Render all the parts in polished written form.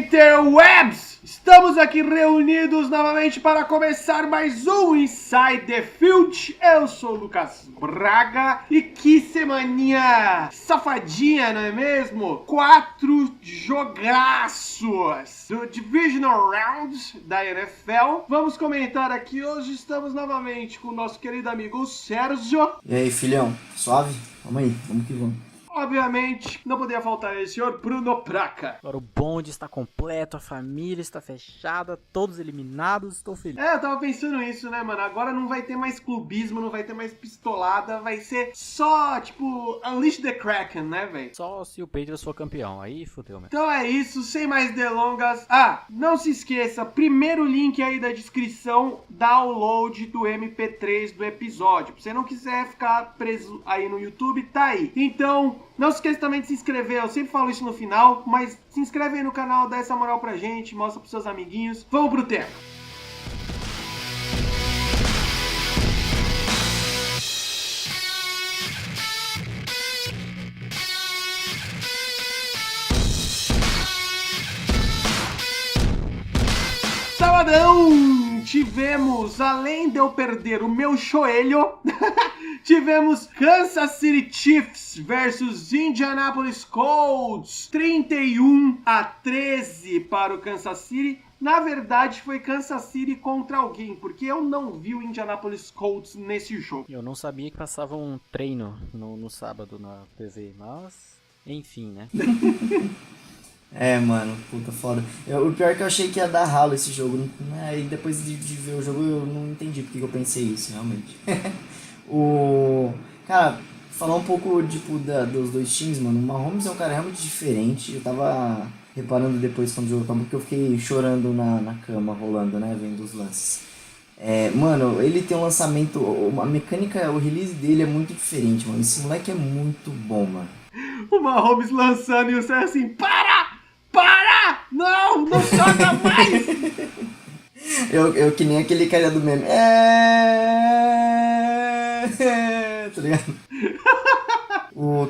Interwebs! Estamos aqui reunidos novamente para começar mais um Inside the Field. Eu sou o Lucas Braga e que semaninha safadinha, não é mesmo? 4 jogaços do Divisional Round da NFL. Vamos comentar aqui hoje, estamos novamente com o nosso querido amigo Sérgio. E aí, filhão? Suave? Vamos aí, vamos que vamos. Obviamente, não poderia faltar esse senhor Bruno Praca. Agora o bonde está completo, a família está fechada, todos eliminados, estou feliz. Eu tava pensando nisso, né, mano? Agora não vai ter mais clubismo, não vai ter mais pistolada, vai ser só, tipo, Unleash the Kraken, né, velho? Só se o Patriots for campeão, aí fodeu mesmo. Então é isso, sem mais delongas. Não se esqueça, primeiro link aí da descrição, download do MP3 do episódio. Se você não quiser ficar preso aí no YouTube, tá aí. Então, não se esqueça também de se inscrever, eu sempre falo isso no final, mas se inscreve aí no canal, dá essa moral pra gente, mostra pros seus amiguinhos. Vamos pro tema. Sabadão! Tivemos, além de eu perder o meu joelho, tivemos Kansas City Chiefs versus Indianapolis Colts, 31-13 para o Kansas City. Na verdade, foi Kansas City contra alguém, porque eu não vi o Indianapolis Colts nesse jogo. Eu não sabia que passava um treino no sábado na TV, mas enfim, né? É, mano, puta foda. O pior é que eu achei que ia dar ralo esse jogo. Aí depois de ver o jogo eu não entendi porque eu pensei isso, realmente. Cara, falar um pouco tipo, dos dois times, mano. O Mahomes é um cara realmente diferente. Eu tava reparando depois quando o jogo acabou que eu fiquei chorando na cama, rolando, né, vendo os lances. Mano, ele tem um lançamento, a mecânica, o release dele é muito diferente, mano. Esse moleque é muito bom, mano. O Mahomes lançando e o Cé assim, para! Não joga mais! Eu que nem aquele cara do meme. Tá ligado?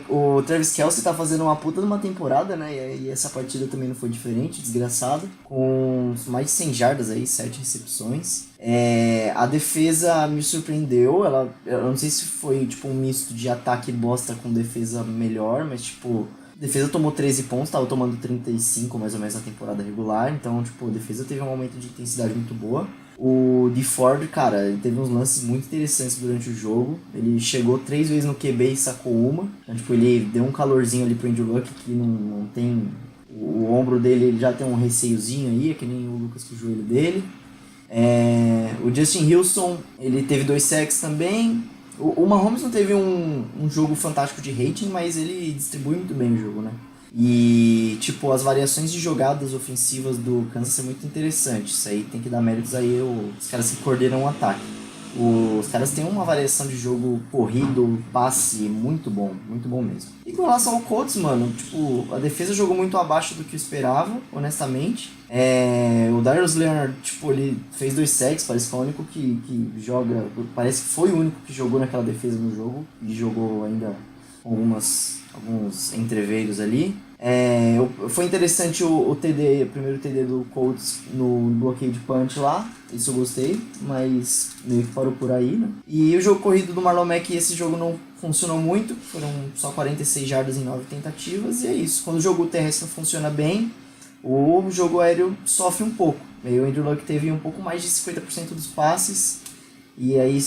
O Travis Kelce tá fazendo uma puta de uma temporada, né? E essa partida também não foi diferente, desgraçado. Com mais de 100 jardas aí, 7 recepções. A defesa me surpreendeu. Eu não sei se foi tipo um misto de ataque bosta com defesa melhor, mas tipo... A defesa tomou 13 pontos, tava tomando 35 mais ou menos na temporada regular. Então, tipo, a defesa teve um aumento de intensidade muito boa. O DeFord, cara, ele teve uns lances muito interessantes durante o jogo. Ele chegou 3 vezes no QB e sacou uma. Então, tipo, ele deu um calorzinho ali pro Andrew Luck que não tem... O ombro dele ele já tem um receiozinho aí, é que nem o Lucas com o joelho dele. O Justin Wilson, ele teve 2 sacks também. O Mahomes não teve um jogo fantástico de rating, mas ele distribui muito bem o jogo, né? E, tipo, as variações de jogadas ofensivas do Kansas são muito interessantes. Isso aí tem que dar méritos aí os caras que coordenam o ataque. Os caras têm uma variação de jogo corrido, passe, muito bom mesmo. E com relação ao Colts, mano, tipo, a defesa jogou muito abaixo do que eu esperava, honestamente. O Darius Leonard, tipo, ele fez 2 sacks, parece que é o único que joga, parece que foi o único que jogou naquela defesa no jogo, e jogou ainda alguns entreveiros ali. Foi interessante o TD, o primeiro TD do Colts no bloqueio de punch lá, isso eu gostei, mas meio que parou por aí, né? E o jogo corrido do Marlon Mack, esse jogo não funcionou muito, foram só 46 jardas em 9 tentativas, e é isso. Quando o jogo terrestre não funciona bem, o jogo aéreo sofre um pouco. Aí o Andrew Luck teve um pouco mais de 50% dos passes, e aí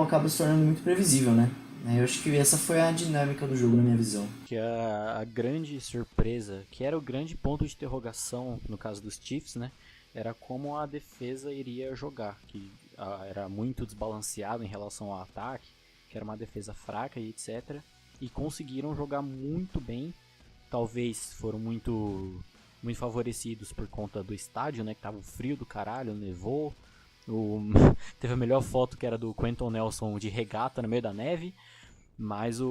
acaba se tornando muito previsível, né? Eu acho que essa foi a dinâmica do jogo na minha visão. Que a grande surpresa, que era o grande ponto de interrogação no caso dos Chiefs, né? Era como a defesa iria jogar, que era muito desbalanceado em relação ao ataque, que era uma defesa fraca e etc. E conseguiram jogar muito bem, talvez foram muito favorecidos por conta do estádio, né? Que tava frio do caralho, nevou. Teve a melhor foto que era do Quentin Nelson de regata no meio da neve. Mas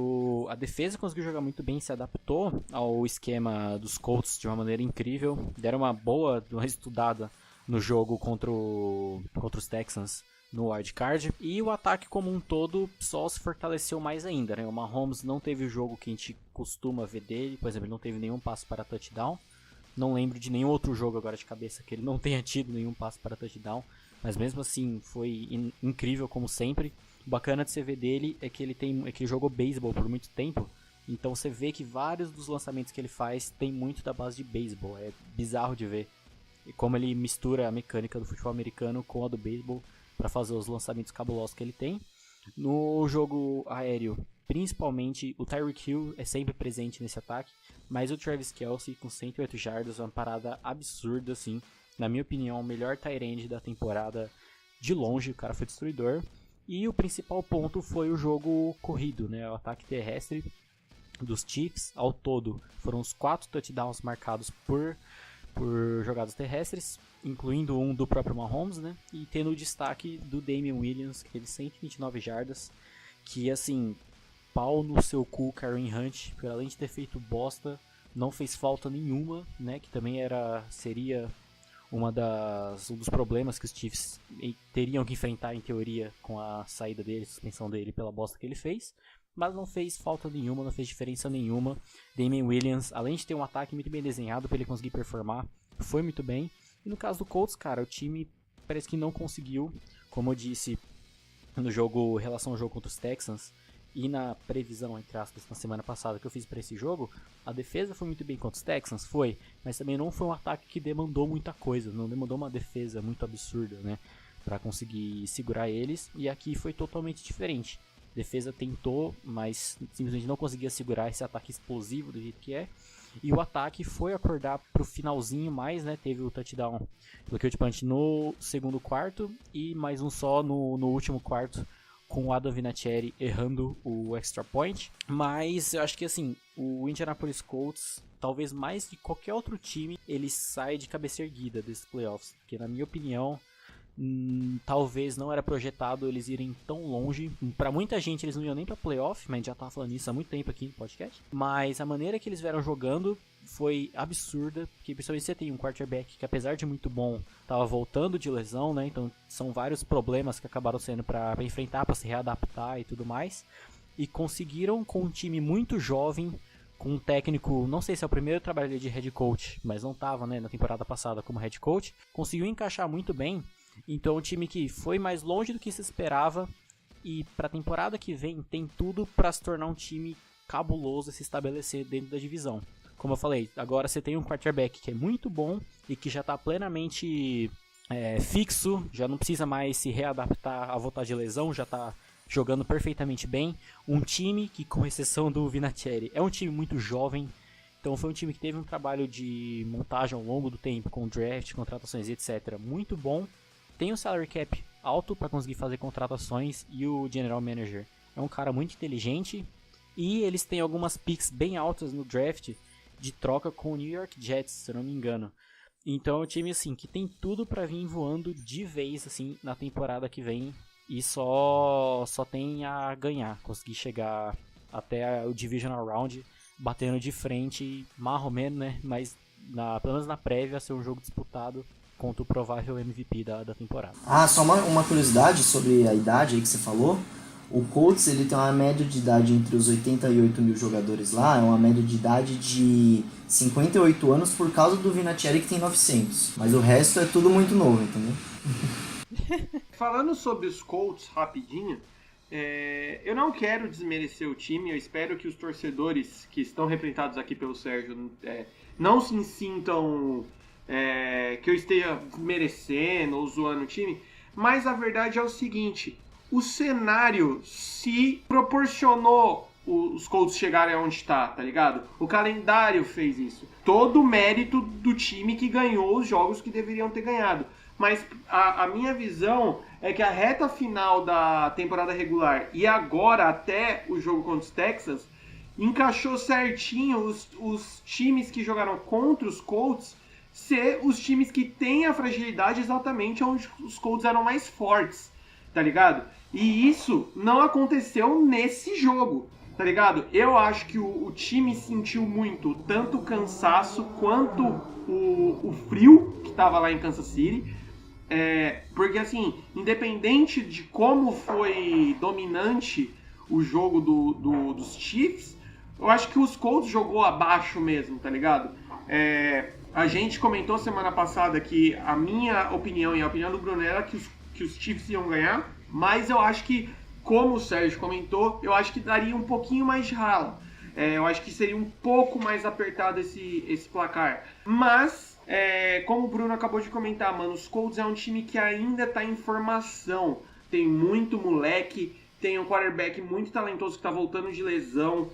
a defesa conseguiu jogar muito bem, se adaptou ao esquema dos Colts de uma maneira incrível. Deram uma estudada no jogo contra os Texans no wildcard. E o ataque como um todo só se fortaleceu mais ainda, né? O Mahomes não teve o jogo que a gente costuma ver dele. Por exemplo, ele não teve nenhum passe para touchdown. Não lembro de nenhum outro jogo agora de cabeça que ele não tenha tido nenhum passe para touchdown. Mas mesmo assim, foi incrível como sempre. O bacana de você ver dele é que ele jogou beisebol por muito tempo. Então você vê que vários dos lançamentos que ele faz tem muito da base de beisebol. É bizarro de ver. E como ele mistura a mecânica do futebol americano com a do beisebol para fazer os lançamentos cabulosos que ele tem. No jogo aéreo, principalmente, o Tyreek Hill é sempre presente nesse ataque, mas o Travis Kelce com 108 jardas, uma parada absurda, assim. Na minha opinião, o melhor tight end da temporada de longe, o cara foi destruidor. E o principal ponto foi o jogo corrido, né? O ataque terrestre dos Chiefs. Ao todo, foram os 4 touchdowns marcados por jogadas terrestres, incluindo um do próprio Mahomes, né? E tendo o destaque do Damian Williams, que teve 129 jardas, que assim, pau no seu cu, Kareem Hunt, por além de ter feito bosta, não fez falta nenhuma, né? Que também seria um dos problemas que os Chiefs teriam que enfrentar em teoria com a saída dele, suspensão dele pela bosta que ele fez. Mas não fez falta nenhuma, não fez diferença nenhuma. Damian Williams, além de ter um ataque muito bem desenhado para ele conseguir performar, foi muito bem. E no caso do Colts, cara, o time parece que não conseguiu, como eu disse no jogo, em relação ao jogo contra os Texans, e na previsão, entre aspas, na semana passada que eu fiz para esse jogo, a defesa foi muito bem contra os Texans, foi, mas também não foi um ataque que demandou muita coisa, não demandou uma defesa muito absurda, né, para conseguir segurar eles, e aqui foi totalmente diferente. A defesa tentou, mas simplesmente não conseguia segurar esse ataque explosivo do jeito que é. E o ataque foi acordar pro finalzinho mais, né? Teve o touchdown do Kill Punch no segundo quarto e mais um só no último quarto, com o Adam Vinatieri errando o extra point. Mas eu acho que assim, o Indianapolis Colts, talvez mais de qualquer outro time, ele sai de cabeça erguida desses playoffs. Porque na minha opinião, talvez não era projetado eles irem tão longe. Pra muita gente eles não iam nem pra playoff, mas a gente já tava falando isso há muito tempo aqui no podcast. Mas a maneira que eles vieram jogando foi absurda, porque principalmente você tem um quarterback que, apesar de muito bom, tava voltando de lesão, né? Então são vários problemas que acabaram sendo pra enfrentar, pra se readaptar e tudo mais. E conseguiram, com um time muito jovem, com um técnico, não sei se é o primeiro trabalho de head coach, mas não tava, né, na temporada passada como head coach, conseguiu encaixar muito bem. Então, um time que foi mais longe do que se esperava e para a temporada que vem tem tudo para se tornar um time cabuloso e se estabelecer dentro da divisão. Como eu falei, agora você tem um quarterback que é muito bom e que já está plenamente fixo, já não precisa mais se readaptar à volta de lesão, já está jogando perfeitamente bem. Um time que, com exceção do Vinatieri, é um time muito jovem. Então foi um time que teve um trabalho de montagem ao longo do tempo, com draft, contratações, etc. muito bom. Tem um salary cap alto para conseguir fazer contratações e o general manager é um cara muito inteligente. E eles têm algumas picks bem altas no draft de troca com o New York Jets, se eu não me engano. Então é um time assim que tem tudo para vir voando de vez assim na temporada que vem e só tem a ganhar, conseguir chegar até o divisional round batendo de frente, mais ou menos, né? Mas pelo menos na prévia ser um jogo disputado contra o provável MVP da temporada. Só uma curiosidade sobre a idade aí que você falou. O Colts ele tem uma média de idade entre os 88 mil jogadores lá, é uma média de idade de 58 anos por causa do Vinatieri que tem 900. Mas o resto é tudo muito novo, entendeu? Falando sobre os Colts rapidinho, eu não quero desmerecer o time, eu espero que os torcedores que estão representados aqui pelo Sérgio não se sintam que eu esteja merecendo ou zoando o time, mas a verdade é o seguinte: o cenário se proporcionou os Colts chegarem aonde está, tá ligado? O calendário fez isso. Todo o mérito do time que ganhou os jogos que deveriam ter ganhado. Mas a minha visão é que a reta final da temporada regular e agora até o jogo contra os Texans encaixou certinho os times que jogaram contra os Colts ser os times que têm a fragilidade exatamente onde os Colts eram mais fortes, tá ligado? E isso não aconteceu nesse jogo, tá ligado? Eu acho que o time sentiu muito, tanto o cansaço quanto o frio que tava lá em Kansas City. Porque assim, independente de como foi dominante o jogo dos Chiefs, eu acho que os Colts jogou abaixo mesmo, tá ligado? A gente comentou semana passada que a minha opinião e a opinião do Bruno era que os Chiefs iam ganhar, mas eu acho que, como o Sérgio comentou, eu acho que daria um pouquinho mais de rala. Eu acho que seria um pouco mais apertado esse placar. Mas, como o Bruno acabou de comentar, mano, os Colts é um time que ainda tá em formação. Tem muito moleque, tem um quarterback muito talentoso que tá voltando de lesão.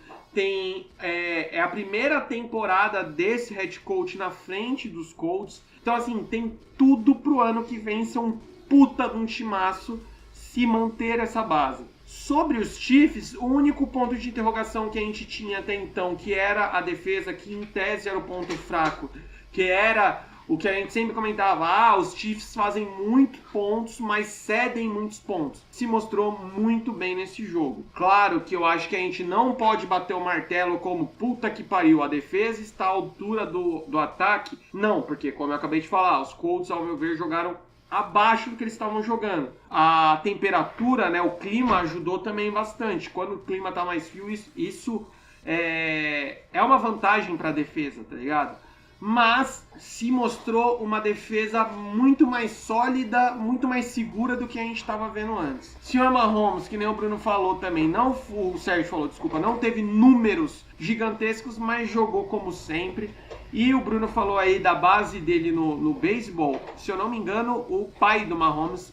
É a primeira temporada desse head coach na frente dos Colts. Então, assim, tem tudo pro ano que vem ser um puta de um timaço se manter essa base. Sobre os Chiefs, o único ponto de interrogação que a gente tinha até então, que era a defesa, que em tese era o ponto fraco, que era o que a gente sempre comentava, os Chiefs fazem muitos pontos, mas cedem muitos pontos. Se mostrou muito bem nesse jogo. Claro que eu acho que a gente não pode bater o martelo como puta que pariu, a defesa está à altura do ataque. Não, porque como eu acabei de falar, os Colts, ao meu ver, jogaram abaixo do que eles estavam jogando. A temperatura, né, o clima ajudou também bastante. Quando o clima tá mais frio, isso é uma vantagem para a defesa, tá ligado? Mas se mostrou uma defesa muito mais sólida, muito mais segura do que a gente estava vendo antes. Sr. Mahomes, que nem o Bruno falou também, o Sérgio falou, desculpa, não teve números gigantescos, mas jogou como sempre. E o Bruno falou aí da base dele no beisebol. Se eu não me engano, o pai do Mahomes,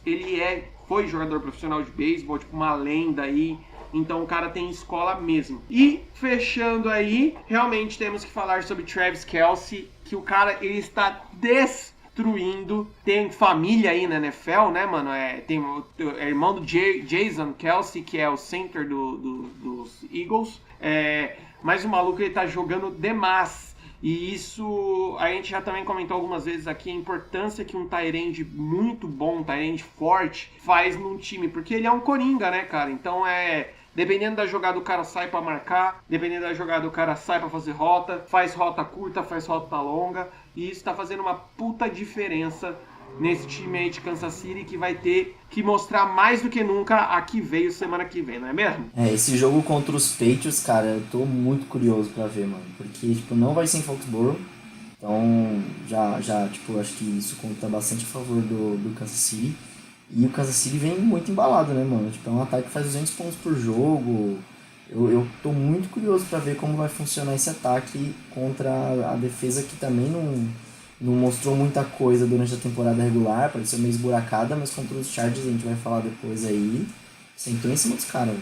foi jogador profissional de beisebol, tipo uma lenda aí. Então o cara tem escola mesmo. E fechando aí, realmente temos que falar sobre Travis Kelce, que o cara ele está destruindo. Tem família aí na NFL, né, mano? É irmão do Jason Kelce, que é o center dos Eagles. Mas o maluco ele tá jogando demais. E isso a gente já também comentou algumas vezes aqui, a importância que um tight end muito bom, um tight end forte, faz num time. Porque ele é um coringa, né, cara? Então dependendo da jogada o cara sai pra marcar, dependendo da jogada o cara sai pra fazer rota, faz rota curta, faz rota longa. E isso tá fazendo uma puta diferença nesse time aí de Kansas City, que vai ter que mostrar mais do que nunca a que veio semana que vem, não é mesmo? Esse jogo contra os Patriots, cara, eu tô muito curioso pra ver, mano. Porque, tipo, não vai ser em Foxborough. Então, tipo, acho que isso conta bastante a favor do Kansas City. E o Kansas City vem muito embalado, né, mano? Tipo, é um ataque que faz 200 pontos por jogo. Eu tô muito curioso pra ver como vai funcionar esse ataque contra a defesa, que também não mostrou muita coisa durante a temporada regular, pareceu meio esburacada, mas contra os Chargers, a gente vai falar depois aí, sentou em cima dos caras.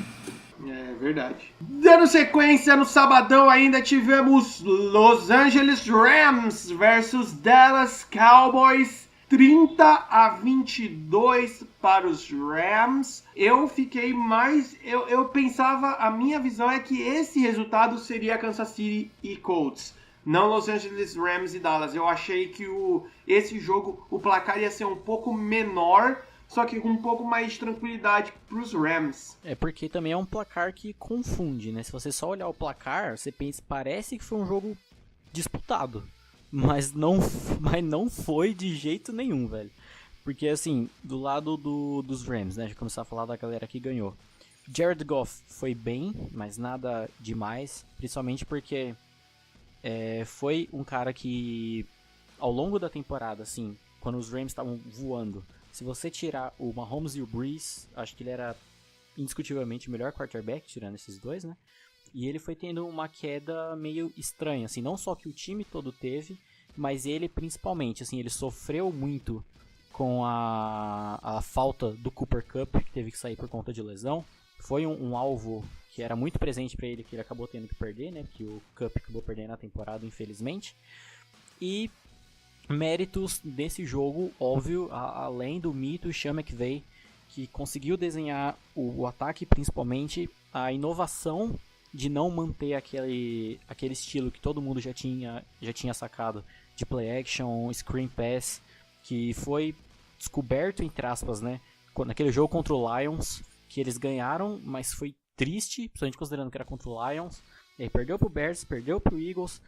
É verdade. Dando sequência, no sabadão ainda tivemos Los Angeles Rams versus Dallas Cowboys. 30-22 para os Rams. Eu fiquei mais... Eu pensava... A minha visão é que esse resultado seria Kansas City e Colts, não Los Angeles Rams e Dallas. Eu achei que esse jogo, o placar ia ser um pouco menor, só que com um pouco mais de tranquilidade para os Rams. Porque também é um placar que confunde, né? Se você só olhar o placar, você pensa, parece que foi um jogo disputado. Mas não foi de jeito nenhum, velho. Porque, assim, do lado dos Rams, né? Já começar a falar da galera que ganhou. Jared Goff foi bem, mas nada demais. Principalmente porque foi um cara que, ao longo da temporada, assim, quando os Rams estavam voando, se você tirar o Mahomes e o Breeze, acho que ele era indiscutivelmente o melhor quarterback, tirando esses dois, né? E ele foi tendo uma queda meio estranha, assim, não só que o time todo teve, mas ele principalmente, assim, ele sofreu muito com a falta do Cooper Kupp, que teve que sair por conta de lesão. Foi um alvo que era muito presente para ele, que ele acabou tendo que perder, né, porque o Kupp acabou perdendo a temporada, infelizmente. E méritos desse jogo, óbvio, além do mito Sean McVay, que conseguiu desenhar o ataque, principalmente a inovação de não manter aquele estilo que todo mundo já tinha sacado de play action, screen pass, que foi descoberto, entre aspas, né, naquele jogo contra o Lions, que eles ganharam, mas foi triste, principalmente considerando que era contra o Lions. E aí perdeu pro Bears, perdeu pro Eagles.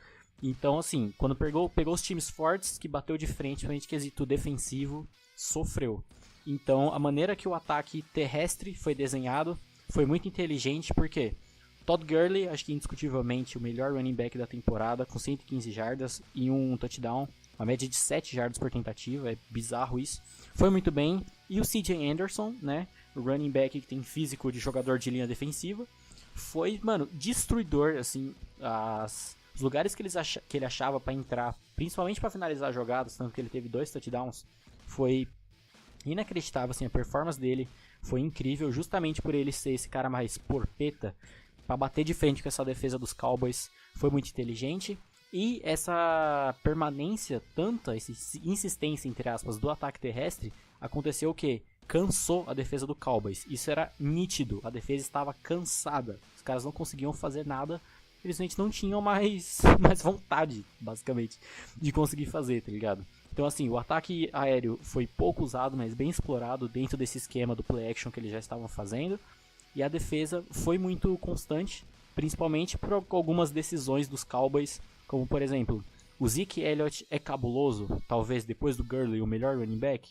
Então, assim, quando pegou os times fortes, que bateu de frente, principalmente quesito defensivo, sofreu. Então, a maneira que o ataque terrestre foi desenhado foi muito inteligente, porque Todd Gurley, acho que indiscutivelmente o melhor running back da temporada, com 115 jardas e um touchdown. Uma média de 7 jardas por tentativa, é bizarro isso. Foi muito bem. E o C.J. Anderson, né, o running back que tem físico de jogador de linha defensiva, foi, mano, destruidor, assim, os lugares que ele achava pra entrar, principalmente pra finalizar jogadas, tanto que ele teve 2 touchdowns, foi inacreditável, assim, a performance dele foi incrível, justamente por ele ser esse cara mais porpeta, pra bater de frente com essa defesa dos Cowboys, foi muito inteligente. E essa permanência, tanta essa insistência, entre aspas, do ataque terrestre, aconteceu o quê? Cansou a defesa do Cowboys. Isso era nítido, a defesa estava cansada. Os caras não conseguiam fazer nada, simplesmente não tinham mais vontade, basicamente, de conseguir fazer, tá ligado? Então assim, o ataque aéreo foi pouco usado, mas bem explorado dentro desse esquema do play action que eles já estavam fazendo. E a defesa foi muito constante, principalmente por algumas decisões dos Cowboys, como por exemplo, o Zeke Elliott é cabuloso, talvez depois do Gurley o melhor running back?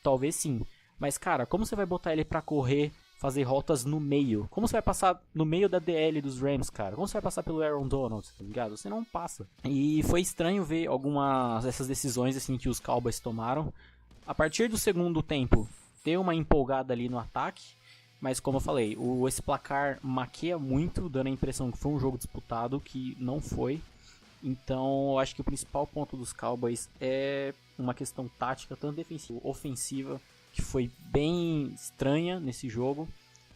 Talvez sim, mas cara, como você vai botar ele pra correr, fazer rotas no meio? Como você vai passar no meio da DL dos Rams, cara? Como você vai passar pelo Aaron Donald, tá ligado? Você não passa. E foi estranho ver algumas dessas decisões assim que os Cowboys tomaram. A partir do segundo tempo, ter uma empolgada ali no ataque, mas como eu falei, esse placar maqueia muito, dando a impressão que foi um jogo disputado, que não foi. Então, eu acho que o principal ponto dos Cowboys é uma questão tática, tanto defensiva como ofensiva, que foi bem estranha nesse jogo,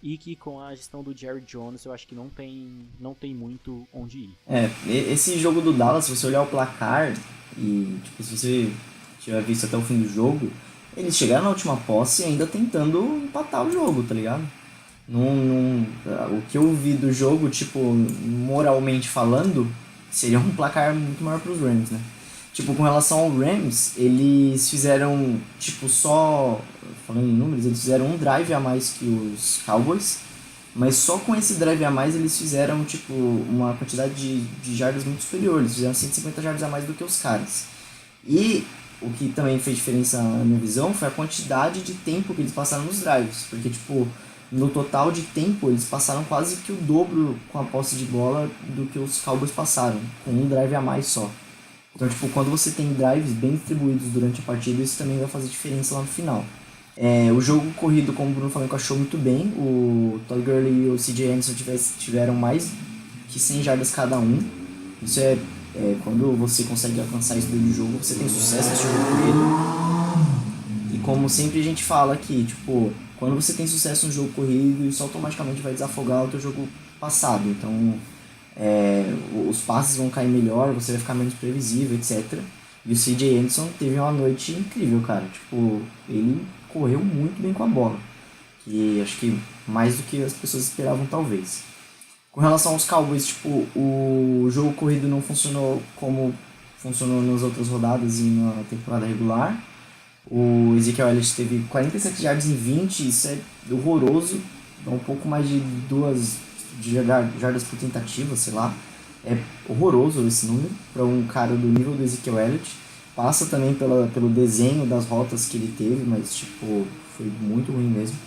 e que com a gestão do Jerry Jones eu acho que não tem muito onde ir. Esse jogo do Dallas, se você olhar o placar e tipo, se você tiver visto até o fim do jogo, eles chegaram na última posse ainda tentando empatar o jogo, tá ligado? O que eu vi do jogo, tipo, moralmente falando, seria um placar muito maior pros Rams, né? Tipo, com relação ao Rams, eles fizeram, tipo, falando em números, eles fizeram um drive a mais que os Cowboys, mas só com esse drive a mais eles fizeram, tipo, uma quantidade de jardas muito superior, eles fizeram 150 jardas a mais do que os caras. E o que também fez diferença na minha visão foi a quantidade de tempo que eles passaram nos drives, porque, tipo, no total de tempo eles passaram quase que o dobro com a posse de bola do que os Cowboys passaram, com um drive a mais só. Então, tipo, quando você tem drives bem distribuídos durante a partida, isso também vai fazer diferença lá no final. O jogo corrido, como o Bruno falou, encaixou muito bem. O Todd Gurley e o C.J. Anderson tiveram mais que 100 jardas cada um. Isso quando você consegue alcançar isso dentro do jogo, você tem sucesso nesse jogo corrido. E como sempre a gente fala aqui, tipo, quando você tem sucesso no jogo corrido, isso automaticamente vai desafogar o teu jogo passado. Então, os passes vão cair melhor, você vai ficar menos previsível, etc. E o C.J. Anderson teve uma noite incrível, cara. Tipo, ele correu muito bem com a bola. Que acho que mais do que as pessoas esperavam, talvez. Com relação aos Cowboys, tipo, o jogo corrido não funcionou como funcionou nas outras rodadas e na temporada regular. O Ezekiel Elliott teve 47 yards em 20, isso é horroroso. Dá um pouco mais de 2 jardas por tentativa, sei lá. É horroroso esse número para um cara do nível do Ezekiel Elliott. Passa também pelo desenho das rotas que ele teve, mas tipo, foi muito ruim mesmo.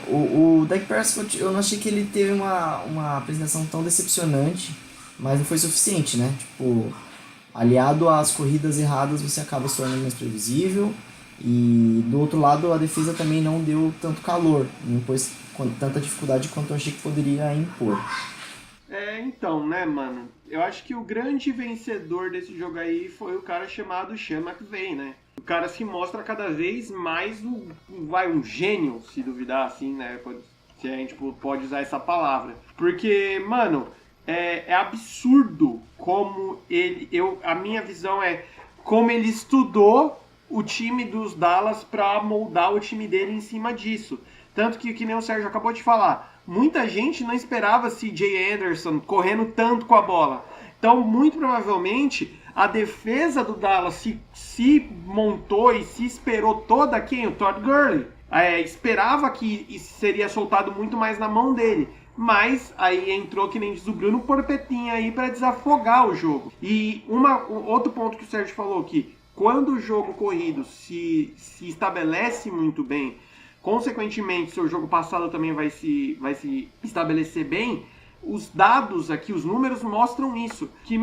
O Dak Prescott, eu não achei que ele teve uma apresentação tão decepcionante, mas não foi suficiente, né? Tipo, aliado às corridas erradas, você acaba se tornando mais previsível. E do outro lado, a defesa também não deu tanto calor, não pôs tanta dificuldade quanto eu achei que poderia impor. Então, né, mano? Eu acho que o grande vencedor desse jogo aí foi o cara chamado Sean McVay, né? O cara se mostra cada vez mais um gênio, se duvidar, assim, né? Se a gente pode usar essa palavra. Porque, mano, é absurdo como a minha visão é como ele estudou o time dos Dallas pra moldar o time dele em cima disso. Tanto que nem o Sérgio acabou de falar, muita gente não esperava C.J. Anderson correndo tanto com a bola. Então, muito provavelmente, a defesa do Dallas se montou e se esperou toda quem? O Todd Gurley. Esperava que seria soltado muito mais na mão dele. Mas aí entrou, que nem diz o Bruno, porpetinha aí para desafogar o jogo. E outro ponto que o Sérgio falou, que quando o jogo corrido se estabelece muito bem, consequentemente, seu jogo passado também vai se estabelecer bem. Os dados aqui, os números mostram isso. Que,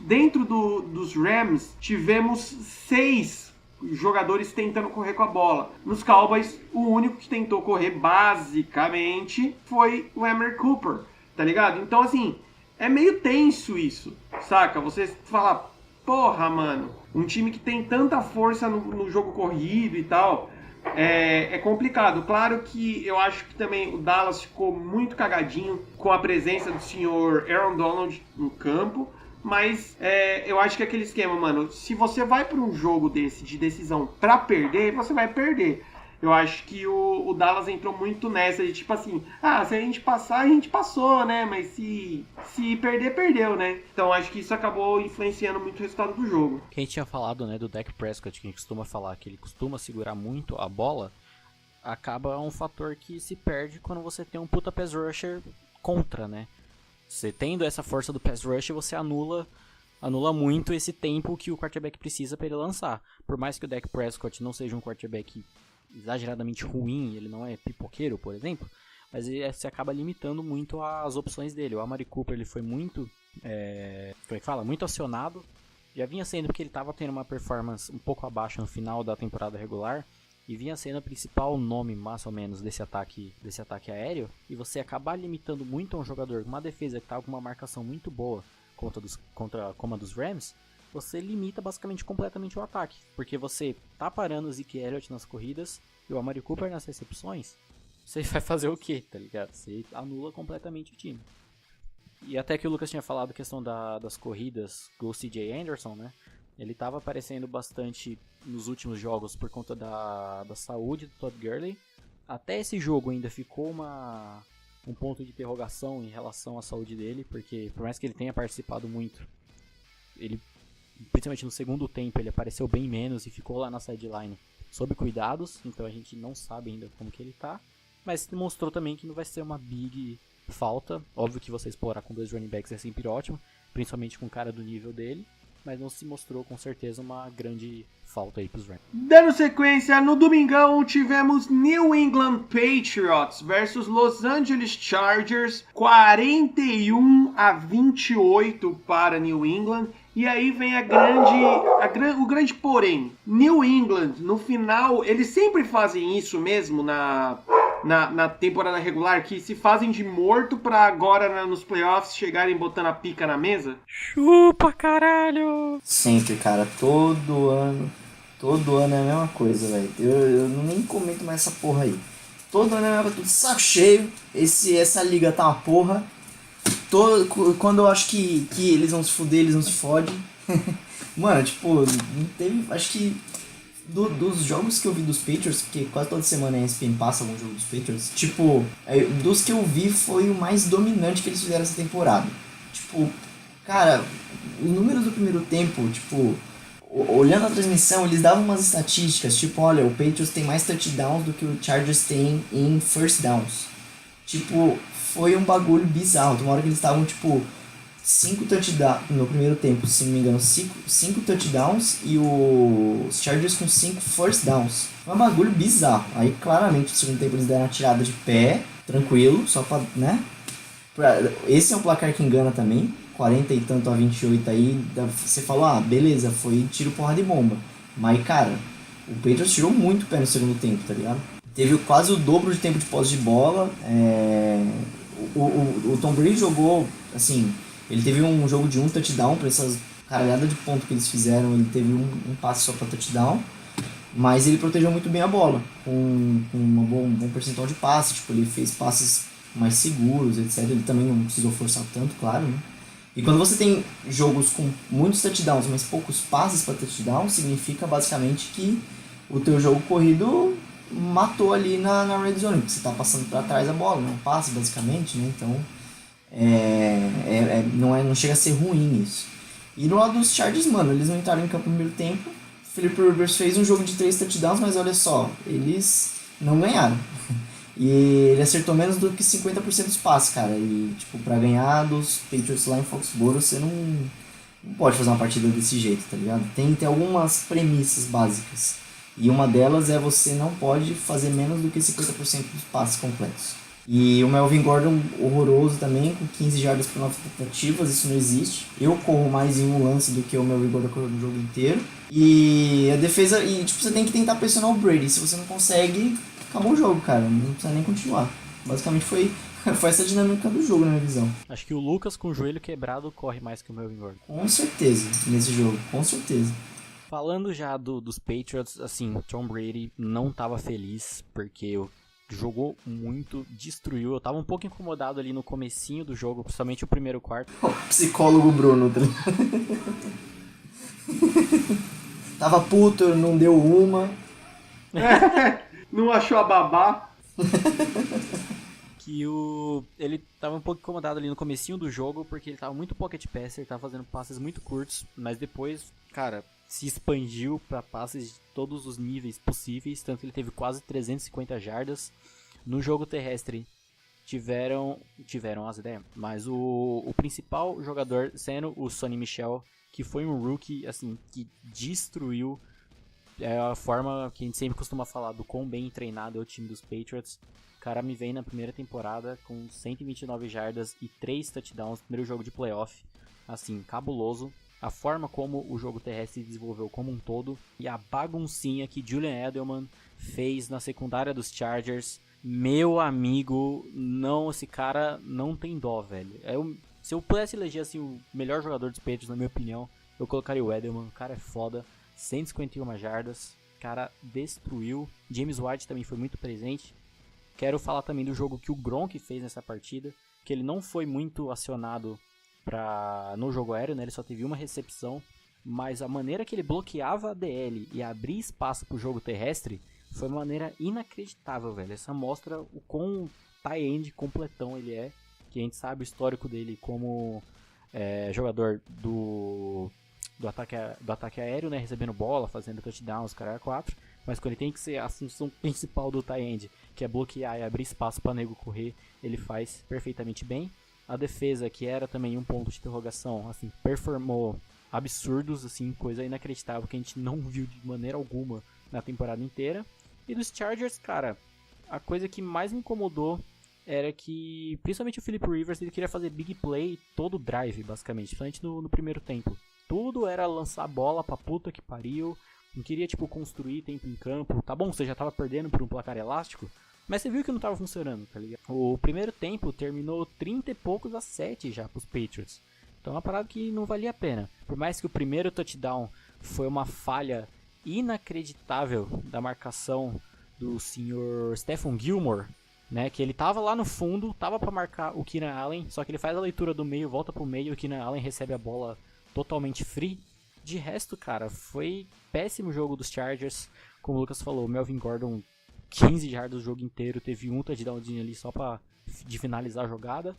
Dentro dos Rams, tivemos 6 jogadores tentando correr com a bola. Nos Cowboys, o único que tentou correr, basicamente, foi o Amari Cooper, tá ligado? Então, assim, é meio tenso isso, saca? Você fala, porra, mano, um time que tem tanta força no jogo corrido e tal, é complicado. Claro que eu acho que também o Dallas ficou muito cagadinho com a presença do senhor Aaron Donald no campo, mas eu acho que é aquele esquema, mano, se você vai para um jogo desse de decisão pra perder, você vai perder. Eu acho que o Dallas entrou muito nessa de tipo assim, se a gente passar, a gente passou, né? Mas se perder, perdeu, né? Então acho que isso acabou influenciando muito o resultado do jogo. Quem tinha falado, né, do Dak Prescott, quem costuma falar que ele costuma segurar muito a bola, acaba um fator que se perde quando você tem um puta pass rusher contra, né? Você tendo essa força do pass rush, você anula muito esse tempo que o quarterback precisa para ele lançar. Por mais que o Dak Prescott não seja um quarterback exageradamente ruim, ele não é pipoqueiro, por exemplo, mas você acaba limitando muito as opções dele. O Amari Cooper ele foi muito, muito acionado, já vinha sendo porque ele estava tendo uma performance um pouco abaixo no final da temporada regular, e vinha sendo o principal nome, mais ou menos, desse ataque aéreo, e você acabar limitando muito a um jogador com uma defesa que estava com uma marcação muito boa como a dos Rams, você limita basicamente completamente o ataque, porque você tá parando o Zeke Elliott nas corridas e o Amari Cooper nas recepções, você vai fazer o quê, tá ligado? Você anula completamente o time. E até que o Lucas tinha falado a questão das corridas do CJ Anderson, né? Ele estava aparecendo bastante nos últimos jogos por conta da saúde do Todd Gurley. Até esse jogo ainda ficou um ponto de interrogação em relação à saúde dele, porque por mais que ele tenha participado muito, ele, principalmente no segundo tempo, ele apareceu bem menos e ficou lá na sideline sob cuidados, então a gente não sabe ainda como que ele tá, mas mostrou também que não vai ser uma big falta. Óbvio que você explorar com 2 running backs é sempre ótimo, principalmente com um cara do nível dele, mas não se mostrou com certeza uma grande falta aí pros Rams. Dando sequência, no domingão tivemos New England Patriots versus Los Angeles Chargers, 41-28 para New England. E aí vem o grande porém. New England, no final, eles sempre fazem isso mesmo na temporada regular, que se fazem de morto pra agora nos playoffs chegarem botando a pica na mesa? Chupa, caralho! Sempre, cara. Todo ano é a mesma coisa, velho. Eu nem comento mais essa porra aí. Todo ano é a mesma coisa, tudo saco cheio. Essa liga tá uma porra. Quando eu acho que eles vão se fuder, eles não se fodem. Mano, tipo, não teve. Acho que dos jogos que eu vi dos Patriots, porque quase toda semana a ESPN passa algum jogo dos Patriots, tipo, dos que eu vi foi o mais dominante que eles fizeram essa temporada. Tipo, cara, os números do primeiro tempo, tipo, olhando a transmissão, eles davam umas estatísticas, tipo, olha, o Patriots tem mais touchdowns do que o Chargers tem em first downs. Tipo, foi um bagulho bizarro. De uma hora que eles estavam, tipo, 5 touchdowns no primeiro tempo, se não me engano, 5 touchdowns e os Chargers com 5 first downs. Foi um bagulho bizarro. Aí, claramente, no segundo tempo eles deram uma tirada de pé, tranquilo, só pra, né? Esse é um placar que engana também, 40 e tanto a 28 aí, você falou, beleza, foi tiro, porrada e bomba. Mas, cara, o Patriots tirou muito pé no segundo tempo, tá ligado? Teve quase o dobro de tempo de posse de bola. O Tom Brady jogou, assim, ele teve um jogo de 1 touchdown pra essas caralhadas de ponto que eles fizeram, ele teve um passe só pra touchdown, mas ele protegeu muito bem a bola, com um bom percentual de passe, tipo, ele fez passes mais seguros, etc. Ele também não precisou forçar tanto, claro, né? E quando você tem jogos com muitos touchdowns, mas poucos passes para touchdown, significa basicamente que o teu jogo corrido matou ali na red zone, porque você tá passando para trás a bola, não passe basicamente, né? Então não chega a ser ruim isso. E no lado dos Chargers, mano, eles não entraram em campo no primeiro tempo. Philip Rivers fez um jogo de 3 touchdowns, mas olha só, eles não ganharam. E ele acertou menos do que 50% dos passes, cara. E, tipo, pra ganhar dos Patriots lá em Foxborough, você não pode fazer uma partida desse jeito, tá ligado? Tem algumas premissas básicas. E uma delas é você não pode fazer menos do que 50% dos passes completos. E o Melvin Gordon horroroso também, com 15 jardas por 9 tentativas, isso não existe. Eu corro mais em um lance do que o Melvin Gordon correu no jogo inteiro. E a defesa, e tipo, você tem que tentar pressionar o Brady. Se você não consegue, acabou o jogo, cara. Não precisa nem continuar. Basicamente foi essa dinâmica do jogo, na minha visão. Acho que o Lucas com o joelho quebrado corre mais que o Melvin Gordon. Com certeza, nesse jogo, com certeza. Falando já dos Patriots, assim, Tom Brady não tava feliz porque jogou muito, destruiu. Eu tava um pouco incomodado ali no comecinho do jogo, principalmente o primeiro quarto. O psicólogo Bruno. Tava puto, não deu uma. Não achou a babá. Que ele tava um pouco incomodado ali no comecinho do jogo, porque ele tava muito pocket passer, tava fazendo passes muito curtos, mas depois, cara, se expandiu para passes de todos os níveis possíveis, tanto que ele teve quase 350 jardas. No jogo terrestre tiveram as ideias, mas o principal jogador sendo o Sonny Michel, que foi um rookie, assim, que destruiu. É a forma que a gente sempre costuma falar do quão bem treinado é o time dos Patriots. O cara me vem na primeira temporada com 129 jardas e 3 touchdowns no primeiro jogo de playoff. Assim, cabuloso. A forma como o jogo terrestre se desenvolveu como um todo. E a baguncinha que Julian Edelman fez na secundária dos Chargers. Meu amigo, não, esse cara não tem dó, velho. Se eu pudesse eleger assim, o melhor jogador dos Patriots, na minha opinião, eu colocaria o Edelman. O cara é foda. 151 jardas. O cara destruiu. James White também foi muito presente. Quero falar também do jogo que o Gronk fez nessa partida, que ele não foi muito acionado no jogo aéreo, né? Ele só teve uma recepção, mas a maneira que ele bloqueava a DL e abria espaço para o jogo terrestre foi uma maneira inacreditável, velho. Essa mostra o quão tight end completão ele é, que a gente sabe o histórico dele como jogador do ataque aéreo, né? Recebendo bola, fazendo touchdowns, cara 4. Mas quando ele tem que ser a função principal do tight end, que é bloquear e abrir espaço para nego correr, ele faz perfeitamente bem. A defesa, que era também um ponto de interrogação, assim, performou absurdos, assim, coisa inacreditável que a gente não viu de maneira alguma na temporada inteira. E dos Chargers, cara, a coisa que mais me incomodou era que, principalmente o Philip Rivers, ele queria fazer big play todo o drive, basicamente, principalmente no primeiro tempo. Tudo era lançar a bola pra puta que pariu. Não queria, tipo, construir tempo em campo. Tá bom, você já tava perdendo por um placar elástico, mas você viu que não tava funcionando, tá ligado? O primeiro tempo terminou 30 e poucos a 7 já pros Patriots. Então é uma parada que não valia a pena. Por mais que o primeiro touchdown foi uma falha inacreditável da marcação do senhor Stephon Gilmore, né? Que ele tava lá no fundo, tava pra marcar o Keenan Allen, só que ele faz a leitura do meio, volta pro meio e o Keenan Allen recebe a bola totalmente free. De resto, cara, foi péssimo jogo dos Chargers. Como o Lucas falou, o Melvin Gordon 15 jardas o jogo inteiro, teve um touchdownzinho ali só de finalizar a jogada.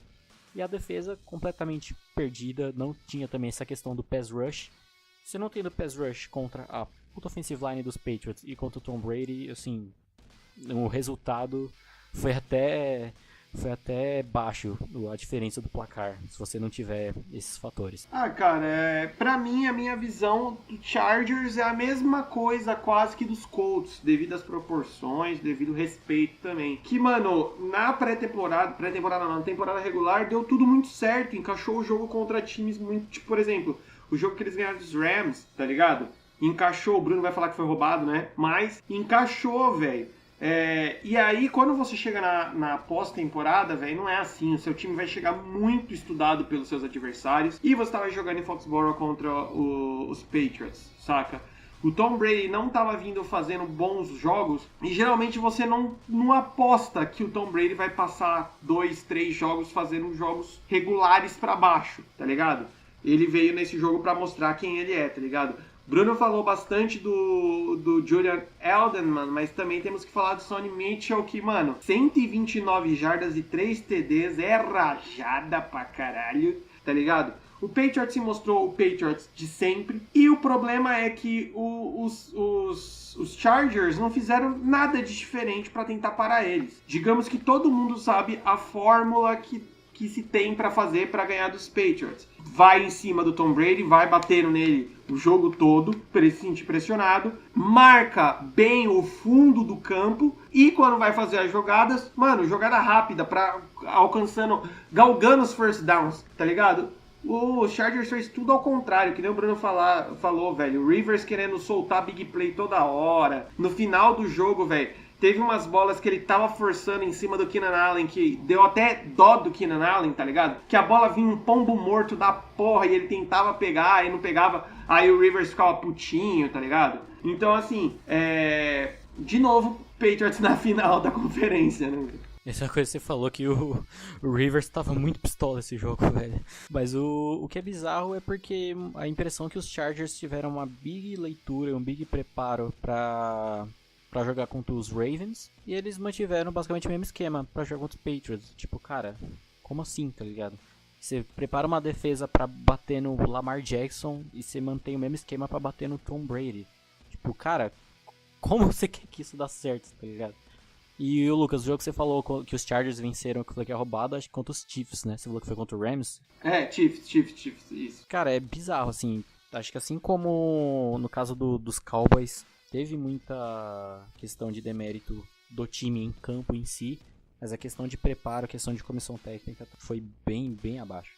E a defesa completamente perdida, não tinha também essa questão do pass rush. Se não tem do pass rush contra a puta offensive line dos Patriots e contra o Tom Brady, assim, o resultado foi até baixo a diferença do placar, se você não tiver esses fatores. Ah, cara, pra mim, a minha visão do Chargers é a mesma coisa quase que dos Colts, devido às proporções, devido ao respeito também. Que, mano, na temporada regular, deu tudo muito certo, encaixou o jogo contra times muito, tipo, por exemplo, o jogo que eles ganharam dos Rams, tá ligado? Encaixou, o Bruno vai falar que foi roubado, né? Mas encaixou, velho. E aí, quando você chega na pós-temporada, velho, não é assim. O seu time vai chegar muito estudado pelos seus adversários. E você tava jogando em Foxborough contra os Patriots, saca? O Tom Brady não tava vindo fazendo bons jogos. E geralmente você não aposta que o Tom Brady vai passar 2, 3 jogos fazendo jogos regulares pra baixo, tá ligado? Ele veio nesse jogo pra mostrar quem ele é, tá ligado? Bruno falou bastante do Julian Edelman, mas também temos que falar do Sonny Mitchell, que, mano, 129 jardas e 3 TDs é rajada pra caralho, tá ligado? O Patriots se mostrou o Patriots de sempre, e o problema é que os Chargers não fizeram nada de diferente pra tentar parar eles. Digamos que todo mundo sabe a fórmula que que se tem pra fazer pra ganhar dos Patriots. Vai em cima do Tom Brady, vai batendo nele o jogo todo, pra ele se sentir pressionado, marca bem o fundo do campo e quando vai fazer as jogadas, mano, jogada rápida pra galgando os first downs, tá ligado? O Chargers fez tudo ao contrário, que nem o Bruno falou, velho. O Rivers querendo soltar big play toda hora. No final do jogo, velho, teve umas bolas que ele tava forçando em cima do Keenan Allen, que deu até dó do Keenan Allen, tá ligado? Que a bola vinha um pombo morto da porra e ele tentava pegar e não pegava. Aí o Rivers ficava putinho, tá ligado? Então, assim, de novo, Patriots na final da conferência, né? Essa é uma coisa que você falou, que o Rivers tava muito pistola nesse jogo, velho. Mas o que é bizarro é porque a impressão é que os Chargers tiveram uma big leitura, um big preparo pra jogar contra os Ravens. E eles mantiveram basicamente o mesmo esquema pra jogar contra os Patriots. Tipo, cara, como assim, tá ligado? Você prepara uma defesa pra bater no Lamar Jackson e você mantém o mesmo esquema pra bater no Tom Brady. Tipo, cara, como você quer que isso dê certo, tá ligado? E o Lucas, o jogo que você falou que os Chargers venceram, que foi que é roubado, acho que contra os Chiefs, né? Você falou que foi contra o Rams? Chiefs, isso. Cara, é bizarro, assim. Acho que assim como no caso dos Cowboys, teve muita questão de demérito do time em campo em si, mas a questão de preparo, a questão de comissão técnica foi bem, bem abaixo.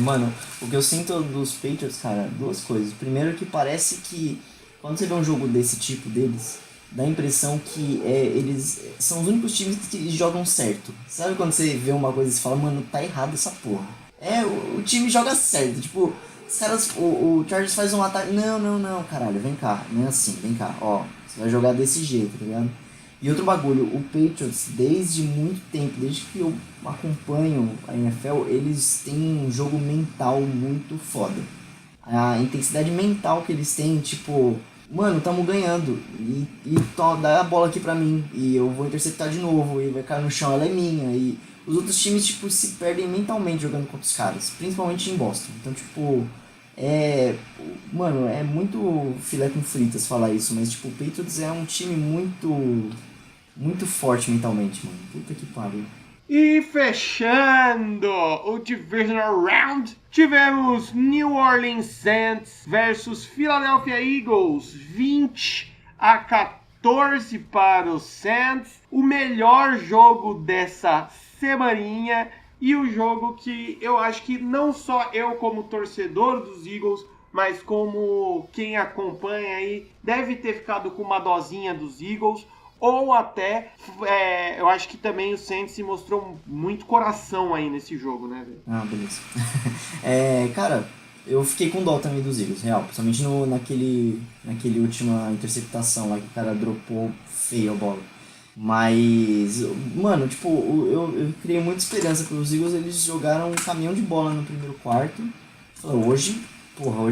Mano, o que eu sinto dos Patriots, cara, duas coisas. Primeiro que parece que quando você vê um jogo desse tipo deles, dá a impressão que eles são os únicos times que jogam certo. Sabe quando você vê uma coisa e você fala, mano, tá errado essa porra. O time joga certo. Tipo, os caras, o Chargers faz um ataque. Não, caralho, vem cá. Não é assim, vem cá, ó. Você vai jogar desse jeito, tá ligado? E outro bagulho, o Patriots, desde muito tempo, desde que eu acompanho a NFL, eles têm um jogo mental muito foda. A intensidade mental que eles têm, tipo, mano, tamo ganhando, e dá a bola aqui pra mim, e eu vou interceptar de novo, e vai cair no chão, ela é minha, e os outros times, tipo, se perdem mentalmente jogando contra os caras, principalmente em Boston. Então, tipo, mano, é muito filé com fritas falar isso, mas, tipo, o Patriots é um time muito forte mentalmente, mano, puta que pariu. E fechando o Divisional Round, tivemos New Orleans Saints versus Philadelphia Eagles, 20-14 para os Saints. O melhor jogo dessa semaninha e o jogo que eu acho que não só eu como torcedor dos Eagles, mas como quem acompanha aí, deve ter ficado com uma dosinha dos Eagles. Ou até, eu acho que também o Saints se mostrou muito coração aí nesse jogo, né, velho? Ah, beleza. Cara, eu fiquei com dó também dos Eagles, real. Principalmente naquele última interceptação lá que o cara dropou feio a bola. Mas, mano, tipo, eu criei muita esperança pelos Eagles. Eles jogaram um caminhão de bola no primeiro quarto. Falei, hoje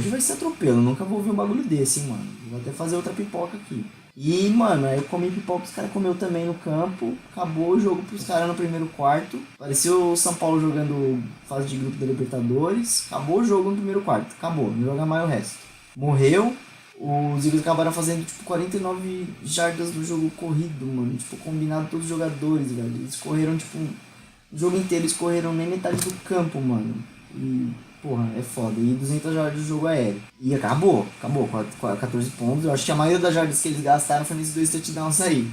vai ser atropelo. Nunca vou ver um bagulho desse, hein, mano. Vou até fazer outra pipoca aqui. E, mano, aí eu comi pipoca, os caras comeu também no campo. Acabou o jogo pros caras no primeiro quarto. Pareceu o São Paulo jogando fase de grupo da Libertadores. Acabou o jogo no primeiro quarto. Acabou, não joga mais o resto. Morreu. Os Eagles acabaram fazendo, tipo, 49 jardas no jogo corrido, mano. Tipo, combinado todos os jogadores, velho. Eles correram, tipo, o jogo inteiro. Eles correram nem metade do campo, mano. E... porra, é foda. E 200 jardas do jogo aéreo. E acabou. 14 pontos. Eu acho que a maioria das jardas que eles gastaram foi nesses 2 touchdowns aí.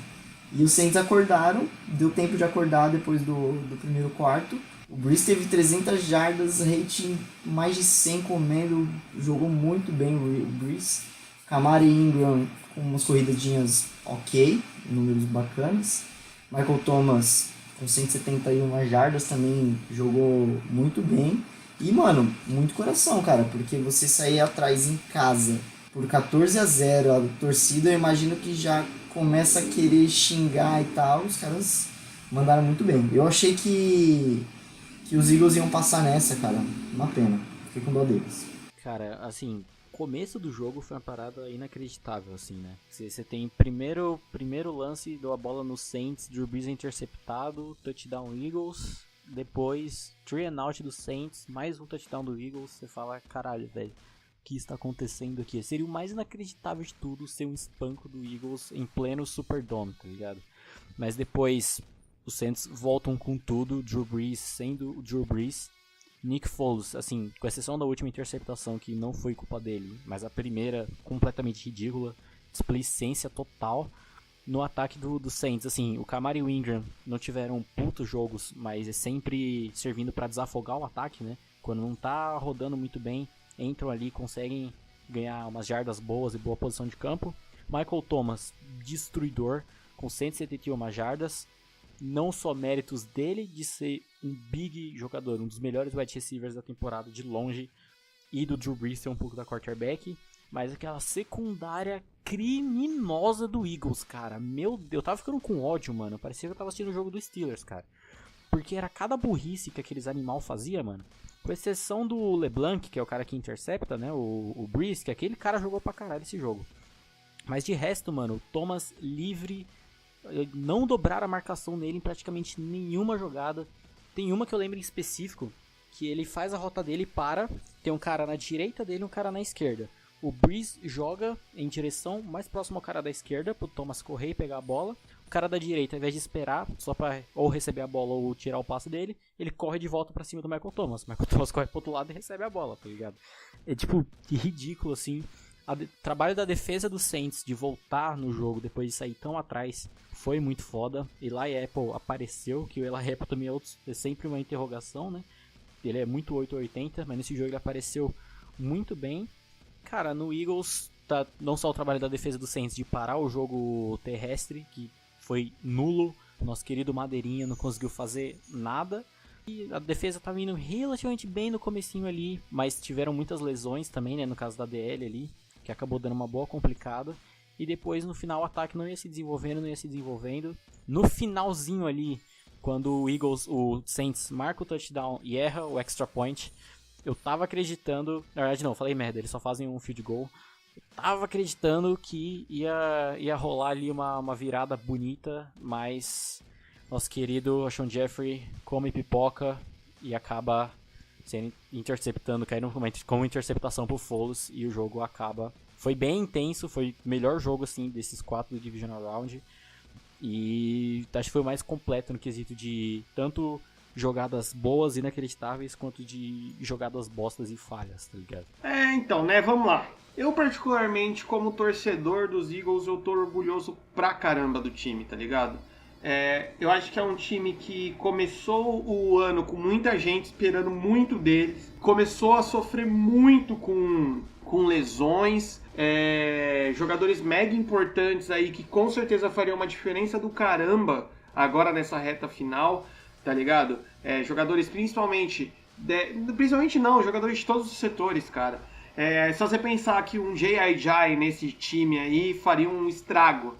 E os Saints acordaram. Deu tempo de acordar depois do primeiro quarto. O Breeze teve 300 jardas, rating mais de 100 comendo. Jogou muito bem o Breeze. Kamara e Ingram com umas corridinhas ok. Números bacanas. Michael Thomas com 171 jardas também jogou muito bem. E, mano, muito coração, cara, porque você sair atrás em casa por 14-0, a torcida, eu imagino que já começa a querer xingar e tal, os caras mandaram muito bem. Eu achei que os Eagles iam passar nessa, cara, uma pena, fiquei com dó deles. Cara, assim, começo do jogo foi uma parada inacreditável, assim, né? Você tem primeiro lance, deu a bola no Saints, Drew Brees interceptado, touchdown Eagles... Depois, 3 and out do Saints, mais um touchdown do Eagles. Você fala, caralho, velho, o que está acontecendo aqui? Seria o mais inacreditável de tudo ser um espanco do Eagles em pleno Superdome, tá ligado? Mas depois, os Saints voltam com tudo, Drew Brees sendo o Drew Brees. Nick Foles, assim, com exceção da última interceptação, que não foi culpa dele, mas a primeira completamente ridícula, displicência total no ataque do Saints. Assim, o Kamara e o Ingram não tiveram putos jogos, mas é sempre servindo para desafogar o ataque, né? Quando não tá rodando muito bem, entram ali, conseguem ganhar umas jardas boas e boa posição de campo. Michael Thomas, destruidor, com 171 jardas. Não só méritos dele de ser um big jogador, um dos melhores wide receivers da temporada de longe, e do Drew Brees ser um pouco da quarterback, mas aquela secundária criminosa do Eagles, cara. Meu Deus, eu tava ficando com ódio, mano. Parecia que eu tava assistindo o jogo do Steelers, cara. Porque era cada burrice que aqueles animal fazia, mano. Com exceção do LeBlanc, que é o cara que intercepta, né? O Brees, que aquele cara jogou pra caralho esse jogo. Mas de resto, mano, o Thomas livre, não dobraram a marcação nele em praticamente nenhuma jogada. Tem uma que eu lembro em específico, que ele faz a rota dele e para, tem um cara na direita dele e um cara na esquerda. O Brees joga em direção mais próximo ao cara da esquerda, pro Thomas correr e pegar a bola. O cara da direita, ao invés de esperar, só pra ou receber a bola ou tirar o passe dele, ele corre de volta pra cima do Michael Thomas. O Michael Thomas corre pro outro lado e recebe a bola, tá ligado? É tipo, ridículo assim. Trabalho da defesa do Saints de voltar no jogo depois de sair tão atrás foi muito foda. Eli Apple apareceu, que o Eli Apple também é sempre uma interrogação, né? Ele é muito 880, mas nesse jogo ele apareceu muito bem. Cara, no Eagles, tá não só o trabalho da defesa do Saints de parar o jogo terrestre, que foi nulo, nosso querido Madeirinha não conseguiu fazer nada. E a defesa tava indo relativamente bem no comecinho ali, mas tiveram muitas lesões também, né? No caso da DL ali, que acabou dando uma boa complicada. E depois no final o ataque não ia se desenvolvendo. No finalzinho ali, quando o Saints marca o touchdown e erra o extra point, eu tava acreditando, na verdade não, falei merda, eles só fazem um field goal. Eu tava acreditando que ia rolar ali uma virada bonita, mas nosso querido Sean Jeffrey come pipoca e acaba sendo caindo como interceptação pro Foles e o jogo acaba. Foi bem intenso, foi o melhor jogo assim desses 4 do Divisional Round e acho que foi o mais completo no quesito de tanto jogadas boas, inacreditáveis, quanto de jogadas bostas e falhas, tá ligado? Então, né, vamos lá. Eu particularmente, como torcedor dos Eagles, eu tô orgulhoso pra caramba do time, tá ligado? Eu acho que é um time que começou o ano com muita gente esperando muito deles, começou a sofrer muito com lesões, jogadores mega importantes aí que com certeza fariam uma diferença do caramba agora nessa reta final, tá ligado? Jogadores principalmente não, jogadores de todos os setores, cara. Só você pensar que um J.I.J. nesse time aí faria um estrago.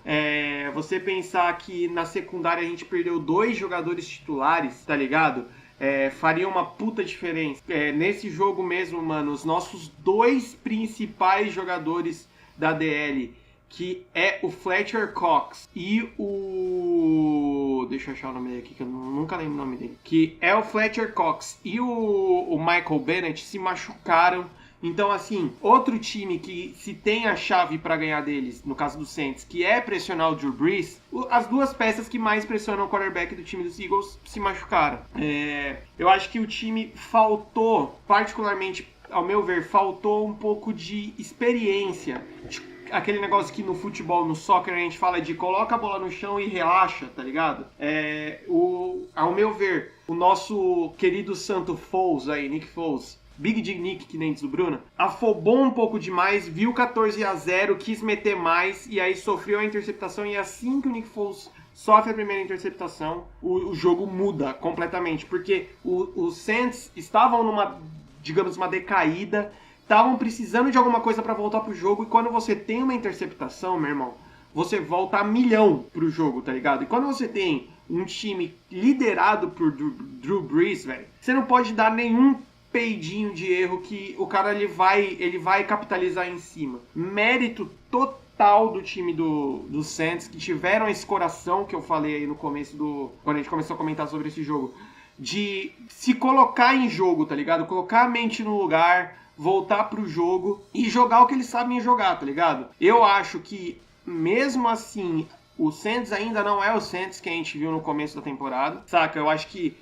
Você pensar que na secundária a gente perdeu 2 jogadores titulares, tá ligado? Faria uma puta diferença. Nesse jogo mesmo, mano, os nossos 2 principais jogadores da DL, que é o Fletcher Cox e o... Deixa eu achar o nome dele aqui, que eu nunca lembro o nome dele. Que é o Fletcher Cox e o Michael Bennett se machucaram. Então, assim, outro time que se tem a chave pra ganhar deles, no caso do Saints, que é pressionar o Drew Brees, as 2 peças que mais pressionam o quarterback do time dos Eagles se machucaram. Eu acho que o time faltou, particularmente, ao meu ver, faltou um pouco de experiência. Aquele negócio que no futebol, no soccer, a gente fala de coloca a bola no chão e relaxa, tá ligado? Ao meu ver, o nosso querido santo Foles aí, Nick Foles, Big Dick Nick, que nem diz o Bruno, afobou um pouco demais, viu 14-0, quis meter mais e aí sofreu a interceptação. E assim que o Nick Foles sofre a primeira interceptação, o jogo muda completamente, porque os Saints estavam numa, digamos, uma decaída, estavam precisando de alguma coisa para voltar pro jogo, e quando você tem uma interceptação, meu irmão, você volta a milhão pro jogo, tá ligado? E quando você tem um time liderado por Drew Brees, velho, você não pode dar nenhum peidinho de erro que o cara ele vai capitalizar em cima. Mérito total do time do Saints, que tiveram esse coração que eu falei aí no começo quando a gente começou a comentar sobre esse jogo, de se colocar em jogo, tá ligado? Colocar a mente no lugar, voltar pro jogo e jogar o que eles sabem jogar, tá ligado? Eu acho que, mesmo assim, O Saints ainda não é o Saints que a gente viu no começo da temporada, saca? Eu acho que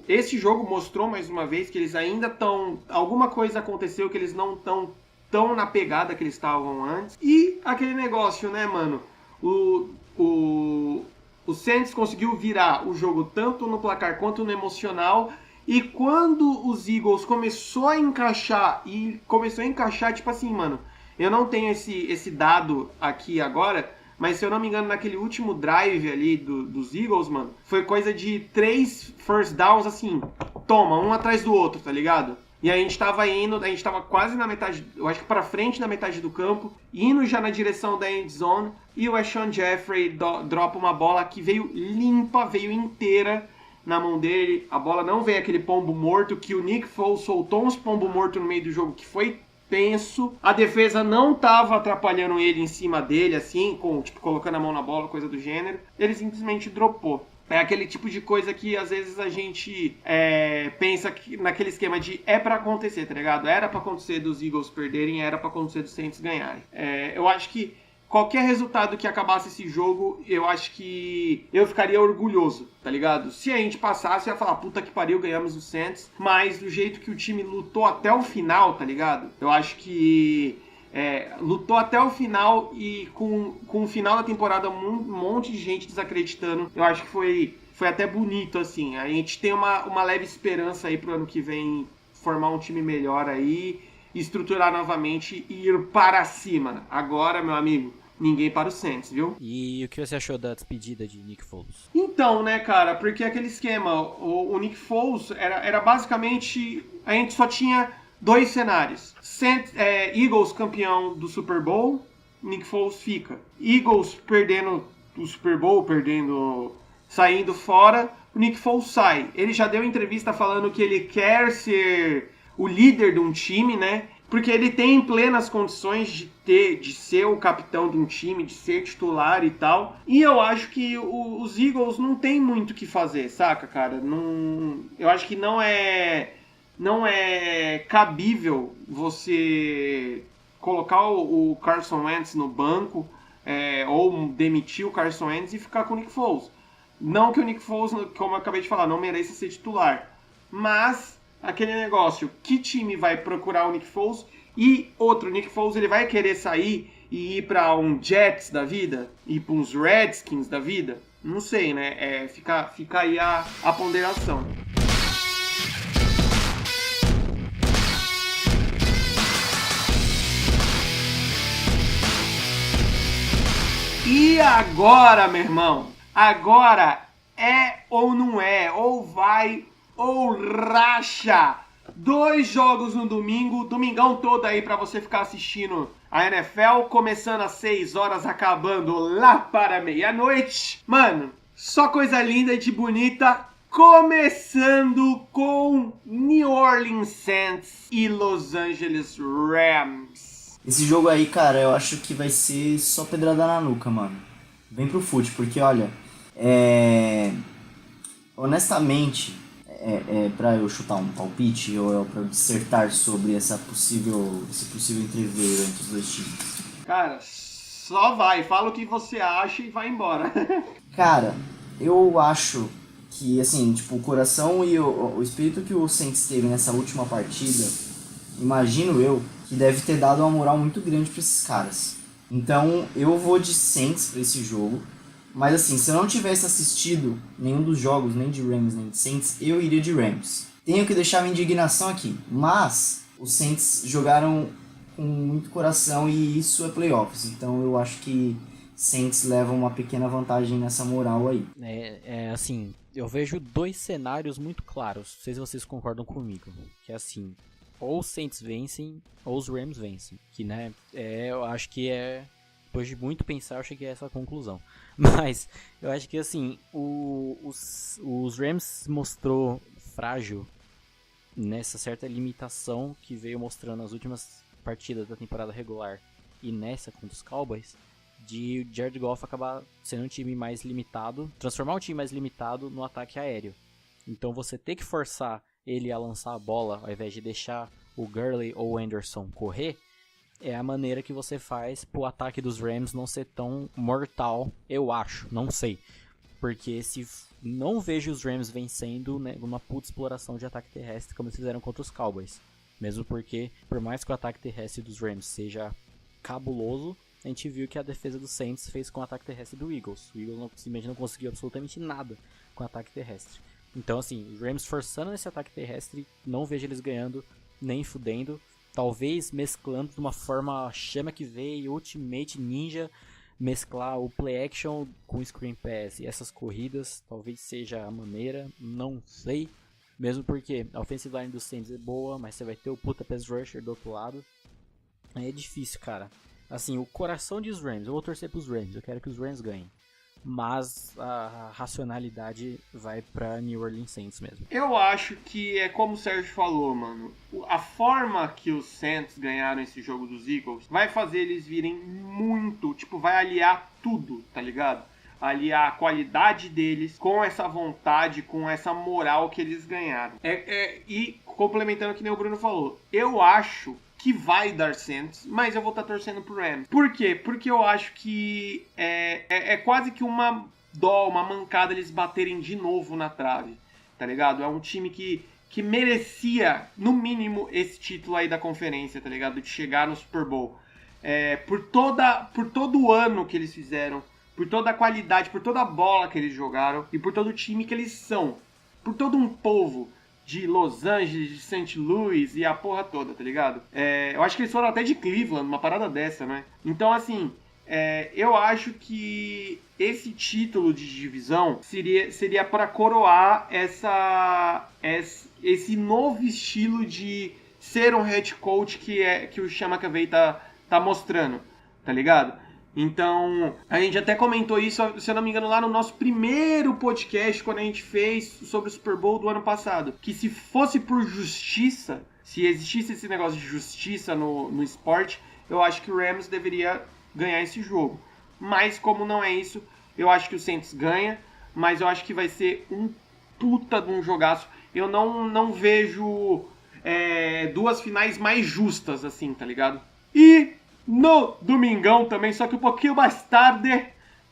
esse jogo mostrou mais uma vez que eles ainda estão... Alguma coisa aconteceu que eles não estão tão na pegada que eles estavam antes. E aquele negócio, né, mano? O Saints conseguiu virar o jogo tanto no placar quanto no emocional. E quando os Eagles começou a encaixar, tipo assim, mano, eu não tenho esse dado aqui agora, mas se eu não me engano, naquele último drive ali dos Eagles, mano, foi coisa de 3 first downs, assim, toma, um atrás do outro, tá ligado? E a gente tava quase na metade, eu acho que pra frente na metade do campo, indo já na direção da end zone, e o Alshon Jeffrey dropa uma bola que veio limpa, veio inteira na mão dele. A bola não veio aquele pombo morto, que o Nick Foles soltou uns pombo morto no meio do jogo, que foi tenso. A defesa não tava atrapalhando ele em cima dele, assim, colocando a mão na bola, coisa do gênero. Ele simplesmente dropou. É aquele tipo de coisa que às vezes a gente pensa que, naquele esquema de é pra acontecer, tá ligado? Era pra acontecer dos Eagles perderem, era pra acontecer dos Saints ganharem. Eu acho que qualquer resultado que acabasse esse jogo, eu acho que eu ficaria orgulhoso, tá ligado? Se a gente passasse, eu ia falar, puta que pariu, ganhamos o Saints. Mas do jeito que o time lutou até o final, tá ligado? Eu acho que lutou até o final e com o final da temporada um monte de gente desacreditando. Eu acho que foi até bonito, assim. A gente tem uma leve esperança aí pro ano que vem formar um time melhor aí, estruturar novamente e ir para cima. Agora, meu amigo, ninguém para o Saints, viu? E o que você achou da despedida de Nick Foles? Então, né, cara, porque aquele esquema, o Nick Foles era basicamente, a gente só tinha 2 cenários. Eagles campeão do Super Bowl, Nick Foles fica. Eagles perdendo o Super Bowl, saindo fora, o Nick Foles sai. Ele já deu entrevista falando que ele quer ser o líder de um time, né? Porque ele tem plenas condições de ser o capitão de um time, de ser titular e tal. E eu acho que os Eagles não tem muito o que fazer, saca, cara? Eu acho que não é cabível você colocar o Carson Wentz no banco ou demitir o Carson Wentz e ficar com o Nick Foles. Não que o Nick Foles, como eu acabei de falar, não mereça ser titular. Mas aquele negócio, que time vai procurar o Nick Foles? E outro, o Nick Foles ele vai querer sair e ir para um Jets da vida? Ir para uns Redskins da vida? Não sei, né? Fica aí a ponderação. E agora, meu irmão? Agora é ou não é? Ou vai ou racha? 2 jogos no domingo, domingão todo aí pra você ficar assistindo a NFL, começando às 6 horas, acabando lá para meia-noite. Mano, só coisa linda e de bonita, começando com New Orleans Saints e Los Angeles Rams. Esse jogo aí, cara, eu acho que vai ser só pedrada na nuca, mano. Vem pro fute, porque olha, honestamente, pra eu chutar um palpite ou pra eu dissertar sobre esse possível entreveiro entre os 2 times. Cara, só vai, fala o que você acha e vai embora. Cara, eu acho que, assim, tipo, o coração e o espírito que o Saints teve nessa última partida, imagino eu, que deve ter dado uma moral muito grande pra esses caras. Então, eu vou de Saints pra esse jogo. Mas assim, se eu não tivesse assistido nenhum dos jogos, nem de Rams, nem de Saints, eu iria de Rams. Tenho que deixar minha indignação aqui, mas os Saints jogaram com muito coração e isso é playoffs. Então eu acho que Saints leva uma pequena vantagem nessa moral aí. Assim, eu vejo 2 cenários muito claros, não sei se vocês concordam comigo, que é assim, ou os Saints vencem, ou os Rams vencem, que né, eu acho que depois de muito pensar, eu cheguei a essa conclusão. Mas eu acho que assim, os Rams mostrou frágil nessa certa limitação que veio mostrando nas últimas partidas da temporada regular e nessa contra os Cowboys, de Jared Goff acabar sendo um time mais limitado, transformar um time mais limitado no ataque aéreo. Então você ter que forçar ele a lançar a bola ao invés de deixar o Gurley ou o Anderson correr, é a maneira que você faz pro ataque dos Rams não ser tão mortal, eu acho, não sei. Porque se não vejo os Rams vencendo, né, uma puta exploração de ataque terrestre como eles fizeram contra os Cowboys. Mesmo porque, por mais que o ataque terrestre dos Rams seja cabuloso, a gente viu que a defesa dos Saints fez com o ataque terrestre do Eagles. O Eagles simplesmente não conseguiu absolutamente nada com o ataque terrestre. Então, assim, os Rams forçando esse ataque terrestre, não vejo eles ganhando nem fudendo. Talvez mesclando de uma forma chama que veio, Ultimate Ninja, mesclar o play action com o screen pass e essas corridas, talvez seja a maneira, não sei. Mesmo porque a offensive line dos Saints é boa, mas você vai ter o puta pass rusher do outro lado. Aí é difícil, cara. Assim, o coração diz Rams, eu vou torcer pros Rams, eu quero que os Rams ganhem. Mas a racionalidade vai pra New Orleans Saints mesmo. Eu acho que é como o Sérgio falou, mano. A forma que os Saints ganharam esse jogo dos Eagles vai fazer eles virem muito, tipo, vai aliar tudo, tá ligado? Aliar a qualidade deles com essa vontade, com essa moral que eles ganharam. E complementando o que nem o Bruno falou, eu acho que vai dar Saints, mas eu vou estar torcendo pro Rams. Por quê? Porque eu acho que é quase que uma mancada eles baterem de novo na trave, tá ligado? É um time que merecia, no mínimo, esse título aí da conferência, tá ligado? De chegar no Super Bowl. Por todo o ano que eles fizeram, por toda a qualidade, por toda a bola que eles jogaram e por todo o time que eles são. Por todo um povo de Los Angeles, de St. Louis e a porra toda, tá ligado? Eu acho que eles foram até de Cleveland, uma parada dessa, né? Então, assim, eu acho que esse título de divisão seria para coroar esse novo estilo de ser um head coach que o Sean McVay tá mostrando, tá ligado? Então, a gente até comentou isso, se eu não me engano, lá no nosso primeiro podcast, quando a gente fez sobre o Super Bowl do ano passado. Que se fosse por justiça, se existisse esse negócio de justiça no esporte, eu acho que o Rams deveria ganhar esse jogo. Mas, como não é isso, eu acho que o Saints ganha, mas eu acho que vai ser um puta de um jogaço. Eu não vejo duas finais mais justas, assim, tá ligado? E no domingão também, só que um pouquinho mais tarde,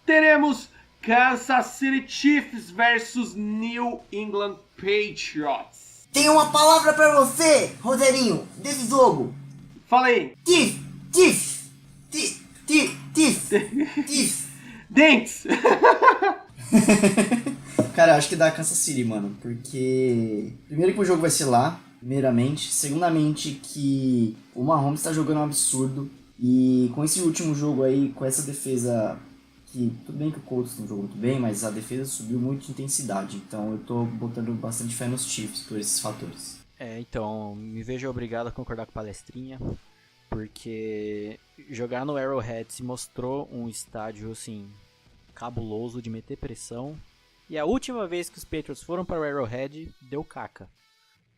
teremos Kansas City Chiefs versus New England Patriots. Tem uma palavra pra você, Rogerinho, desse jogo. Fala aí. Tif. Dentes. Cara, eu acho que dá Kansas City, mano, porque primeiro que o jogo vai ser lá, primeiramente, segundamente que o Mahomes tá jogando um absurdo. E com esse último jogo aí, com essa defesa, que tudo bem que o Colts não jogou muito bem, mas a defesa subiu muito de intensidade. Então eu tô botando bastante fé nos Chiefs por esses fatores. Então, me vejo obrigado a concordar com a palestrinha, porque jogar no Arrowhead se mostrou um estádio, assim, cabuloso de meter pressão. E a última vez que os Patriots foram para o Arrowhead, deu caca.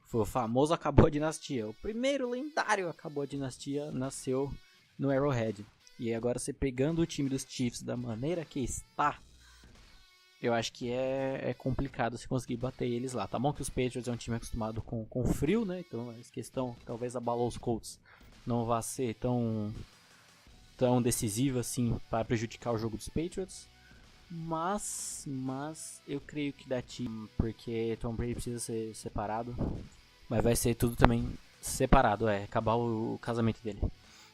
Foi o famoso acabou a dinastia. O primeiro lendário acabou a dinastia nasceu no Arrowhead. E agora você pegando o time dos Chiefs da maneira que está, eu acho que é complicado você conseguir bater eles lá. Tá bom que os Patriots é um time acostumado com frio, né? Então essa questão talvez abalou os Colts não vá ser tão decisiva assim para prejudicar o jogo dos Patriots. Mas eu creio que dá time, porque Tom Brady precisa ser separado. Mas vai ser tudo também separado, acabar o casamento dele.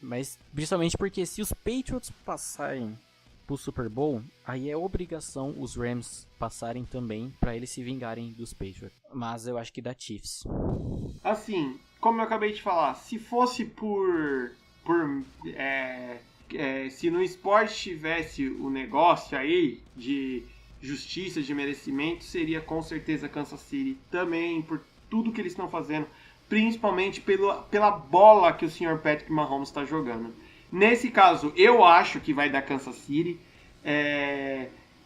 Mas principalmente porque se os Patriots passarem pro Super Bowl, aí é obrigação os Rams passarem também pra eles se vingarem dos Patriots. Mas eu acho que dá Chiefs. Assim, como eu acabei de falar, se fosse se no esporte tivesse o negócio aí de justiça, de merecimento, seria com certeza Kansas City também, por tudo que eles estão fazendo, principalmente pela bola que o Sr. Patrick Mahomes está jogando. Nesse caso, eu acho que vai dar Kansas City.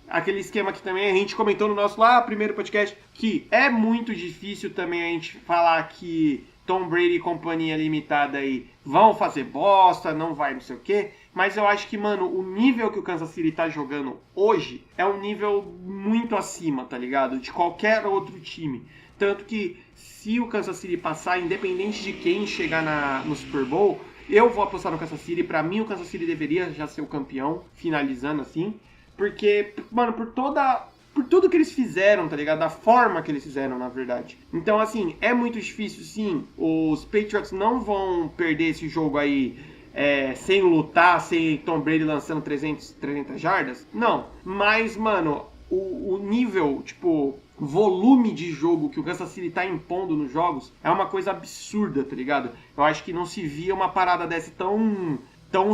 Aquele esquema que também a gente comentou no nosso primeiro podcast, que é muito difícil também a gente falar que Tom Brady e companhia limitada aí vão fazer bosta, não vai não sei o quê. Mas eu acho que, mano, o nível que o Kansas City tá jogando hoje é um nível muito acima, tá ligado? De qualquer outro time. Tanto que se o Kansas City passar, independente de quem chegar no Super Bowl, Eu vou apostar no Kansas City. Pra mim, o Kansas City deveria já ser o campeão, finalizando assim. Porque, mano, por tudo que eles fizeram, tá ligado? Da forma que eles fizeram, na verdade. Então, assim, é muito difícil, sim. Os Patriots não vão perder esse jogo aí sem lutar, sem Tom Brady lançando 300 jardas. Não. Mas, mano, o nível, tipo, volume de jogo que o Kansas City tá impondo nos jogos é uma coisa absurda, tá ligado? Eu acho que não se via uma parada dessa tão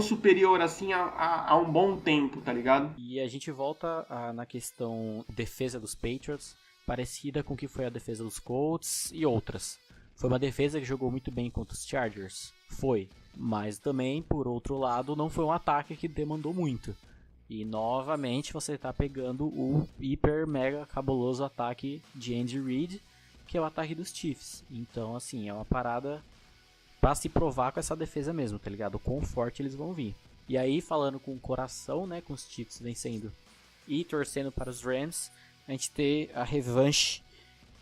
superior assim há um bom tempo, tá ligado? E a gente volta na questão defesa dos Patriots, parecida com o que foi a defesa dos Colts e outras. Foi uma defesa que jogou muito bem contra os Chargers? Foi. Mas também, por outro lado, não foi um ataque que demandou muito. E novamente você tá pegando o hiper mega cabuloso ataque de Andy Reid, que é o ataque dos Chiefs. Então, assim, é uma parada pra se provar com essa defesa mesmo, tá ligado? O quão forte eles vão vir. E aí, falando com o coração, né, com os Chiefs vencendo e torcendo para os Rams, a gente ter a revanche,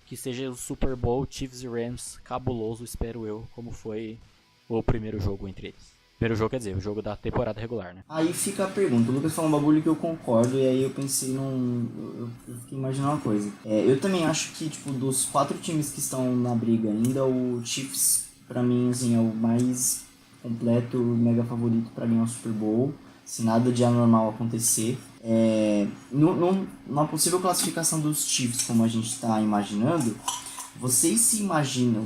que seja o Super Bowl Chiefs e Rams cabuloso, espero eu, como foi o primeiro jogo entre eles. Primeiro jogo, quer dizer, o jogo da temporada regular, né? Aí fica a pergunta, o Lucas falou um bagulho que eu concordo, e aí eu pensei eu fiquei imaginando uma coisa. Eu também acho que, tipo, dos 4 times que estão na briga ainda, o Chiefs, pra mim, assim, é o mais completo, mega favorito pra ganhar o Super Bowl, se nada de anormal acontecer. Na possível classificação dos Chiefs, como a gente tá imaginando, vocês se imaginam,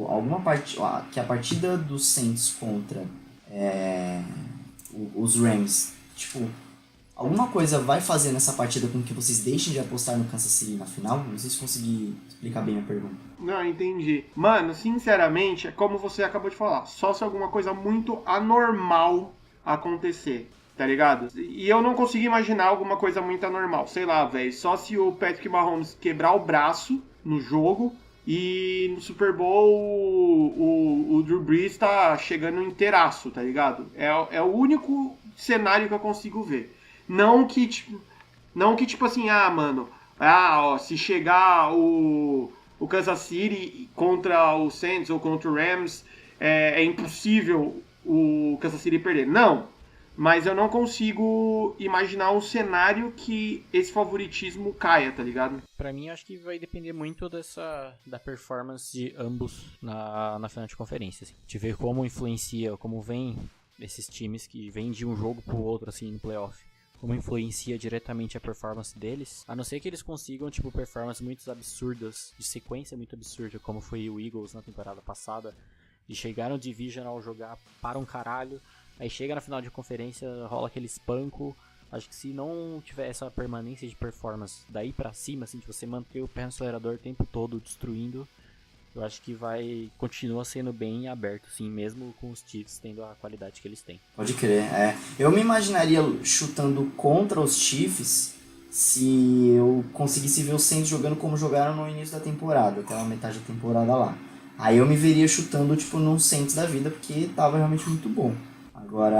alguma parte que a partida dos Saints contra os Rams, tipo, alguma coisa vai fazer nessa partida com que vocês deixem de apostar no Kansas City na final? Não sei se consegui explicar bem a pergunta. Não, entendi. Mano, sinceramente, é como você acabou de falar, só se alguma coisa muito anormal acontecer, tá ligado? E eu não consegui imaginar alguma coisa muito anormal, sei lá, velho, só se o Patrick Mahomes quebrar o braço no jogo. E no Super Bowl o Drew Brees tá chegando inteiraço, tá ligado? É o único cenário que eu consigo ver. Não que tipo assim, mano, se chegar o Kansas City contra o Saints ou contra o Rams, é impossível o Kansas City perder. Não. Mas eu não consigo imaginar um cenário que esse favoritismo caia, tá ligado? Pra mim, acho que vai depender muito da performance de ambos na final de conferência. Assim. De ver como influencia, como vem esses times que vêm de um jogo pro outro, assim, no playoff. Como influencia diretamente a performance deles. A não ser que eles consigam, tipo, performances muito absurdas, de sequência muito absurda, como foi o Eagles na temporada passada. E chegaram no Divisional jogar para um caralho. Aí chega na final de conferência, rola aquele espanco. Acho que se não tiver essa permanência de performance daí pra cima, assim, de você manter o pé no acelerador o tempo todo destruindo, eu acho que continua sendo bem aberto, sim, mesmo com os Chiefs tendo a qualidade que eles têm. Pode crer, Eu me imaginaria chutando contra os Chiefs se eu conseguisse ver os Saints jogando como jogaram no início da temporada, aquela metade da temporada lá. Aí eu me veria chutando, tipo, num Saints da vida, porque tava realmente muito bom. Agora,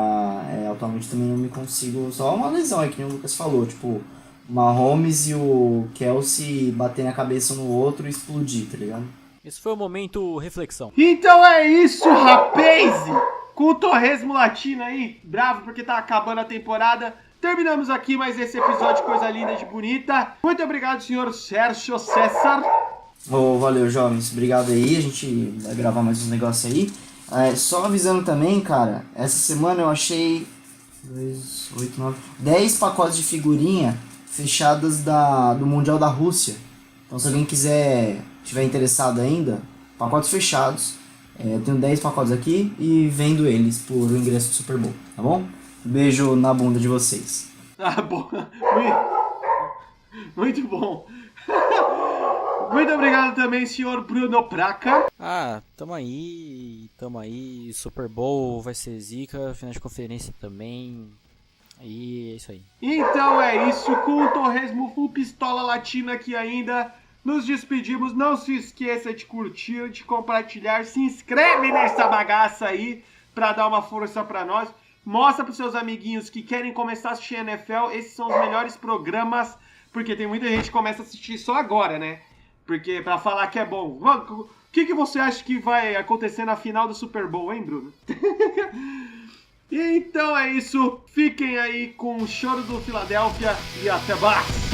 atualmente também não me consigo... Só uma lesão aí, que nem o Lucas falou. Tipo, o Mahomes e o Kelsey bater na cabeça um no outro e explodir, tá ligado? Esse foi o momento reflexão. Então é isso, rapaz! Com o Torresmo Latino aí, bravo porque tá acabando a temporada. Terminamos aqui mais esse episódio, coisa linda de bonita. Muito obrigado, senhor Sérgio César. Valeu, jovens. Obrigado aí. A gente vai gravar mais uns negócios aí. Só avisando também, cara, essa semana eu achei 10 pacotes de figurinha fechadas do Mundial da Rússia. Então se alguém tiver interessado ainda, pacotes fechados, eu tenho 10 pacotes aqui e vendo eles por ingresso do Super Bowl, tá bom? Beijo na bunda de vocês. Bom. Muito bom. Muito obrigado também, senhor Bruno Praca. Tamo aí, Super Bowl vai ser zica, final de conferência também, e é isso aí. Então é isso, com o Torresmo Full Pistola Latina aqui ainda, nos despedimos, não se esqueça de curtir, de compartilhar, se inscreve nessa bagaça aí, pra dar uma força pra nós, mostra pros seus amiguinhos que querem começar a assistir NFL, esses são os melhores programas, porque tem muita gente que começa a assistir só agora, né? Porque pra falar que é bom. O que você acha que vai acontecer na final do Super Bowl, hein, Bruno? Então é isso. Fiquem aí com o choro do Filadélfia e até mais.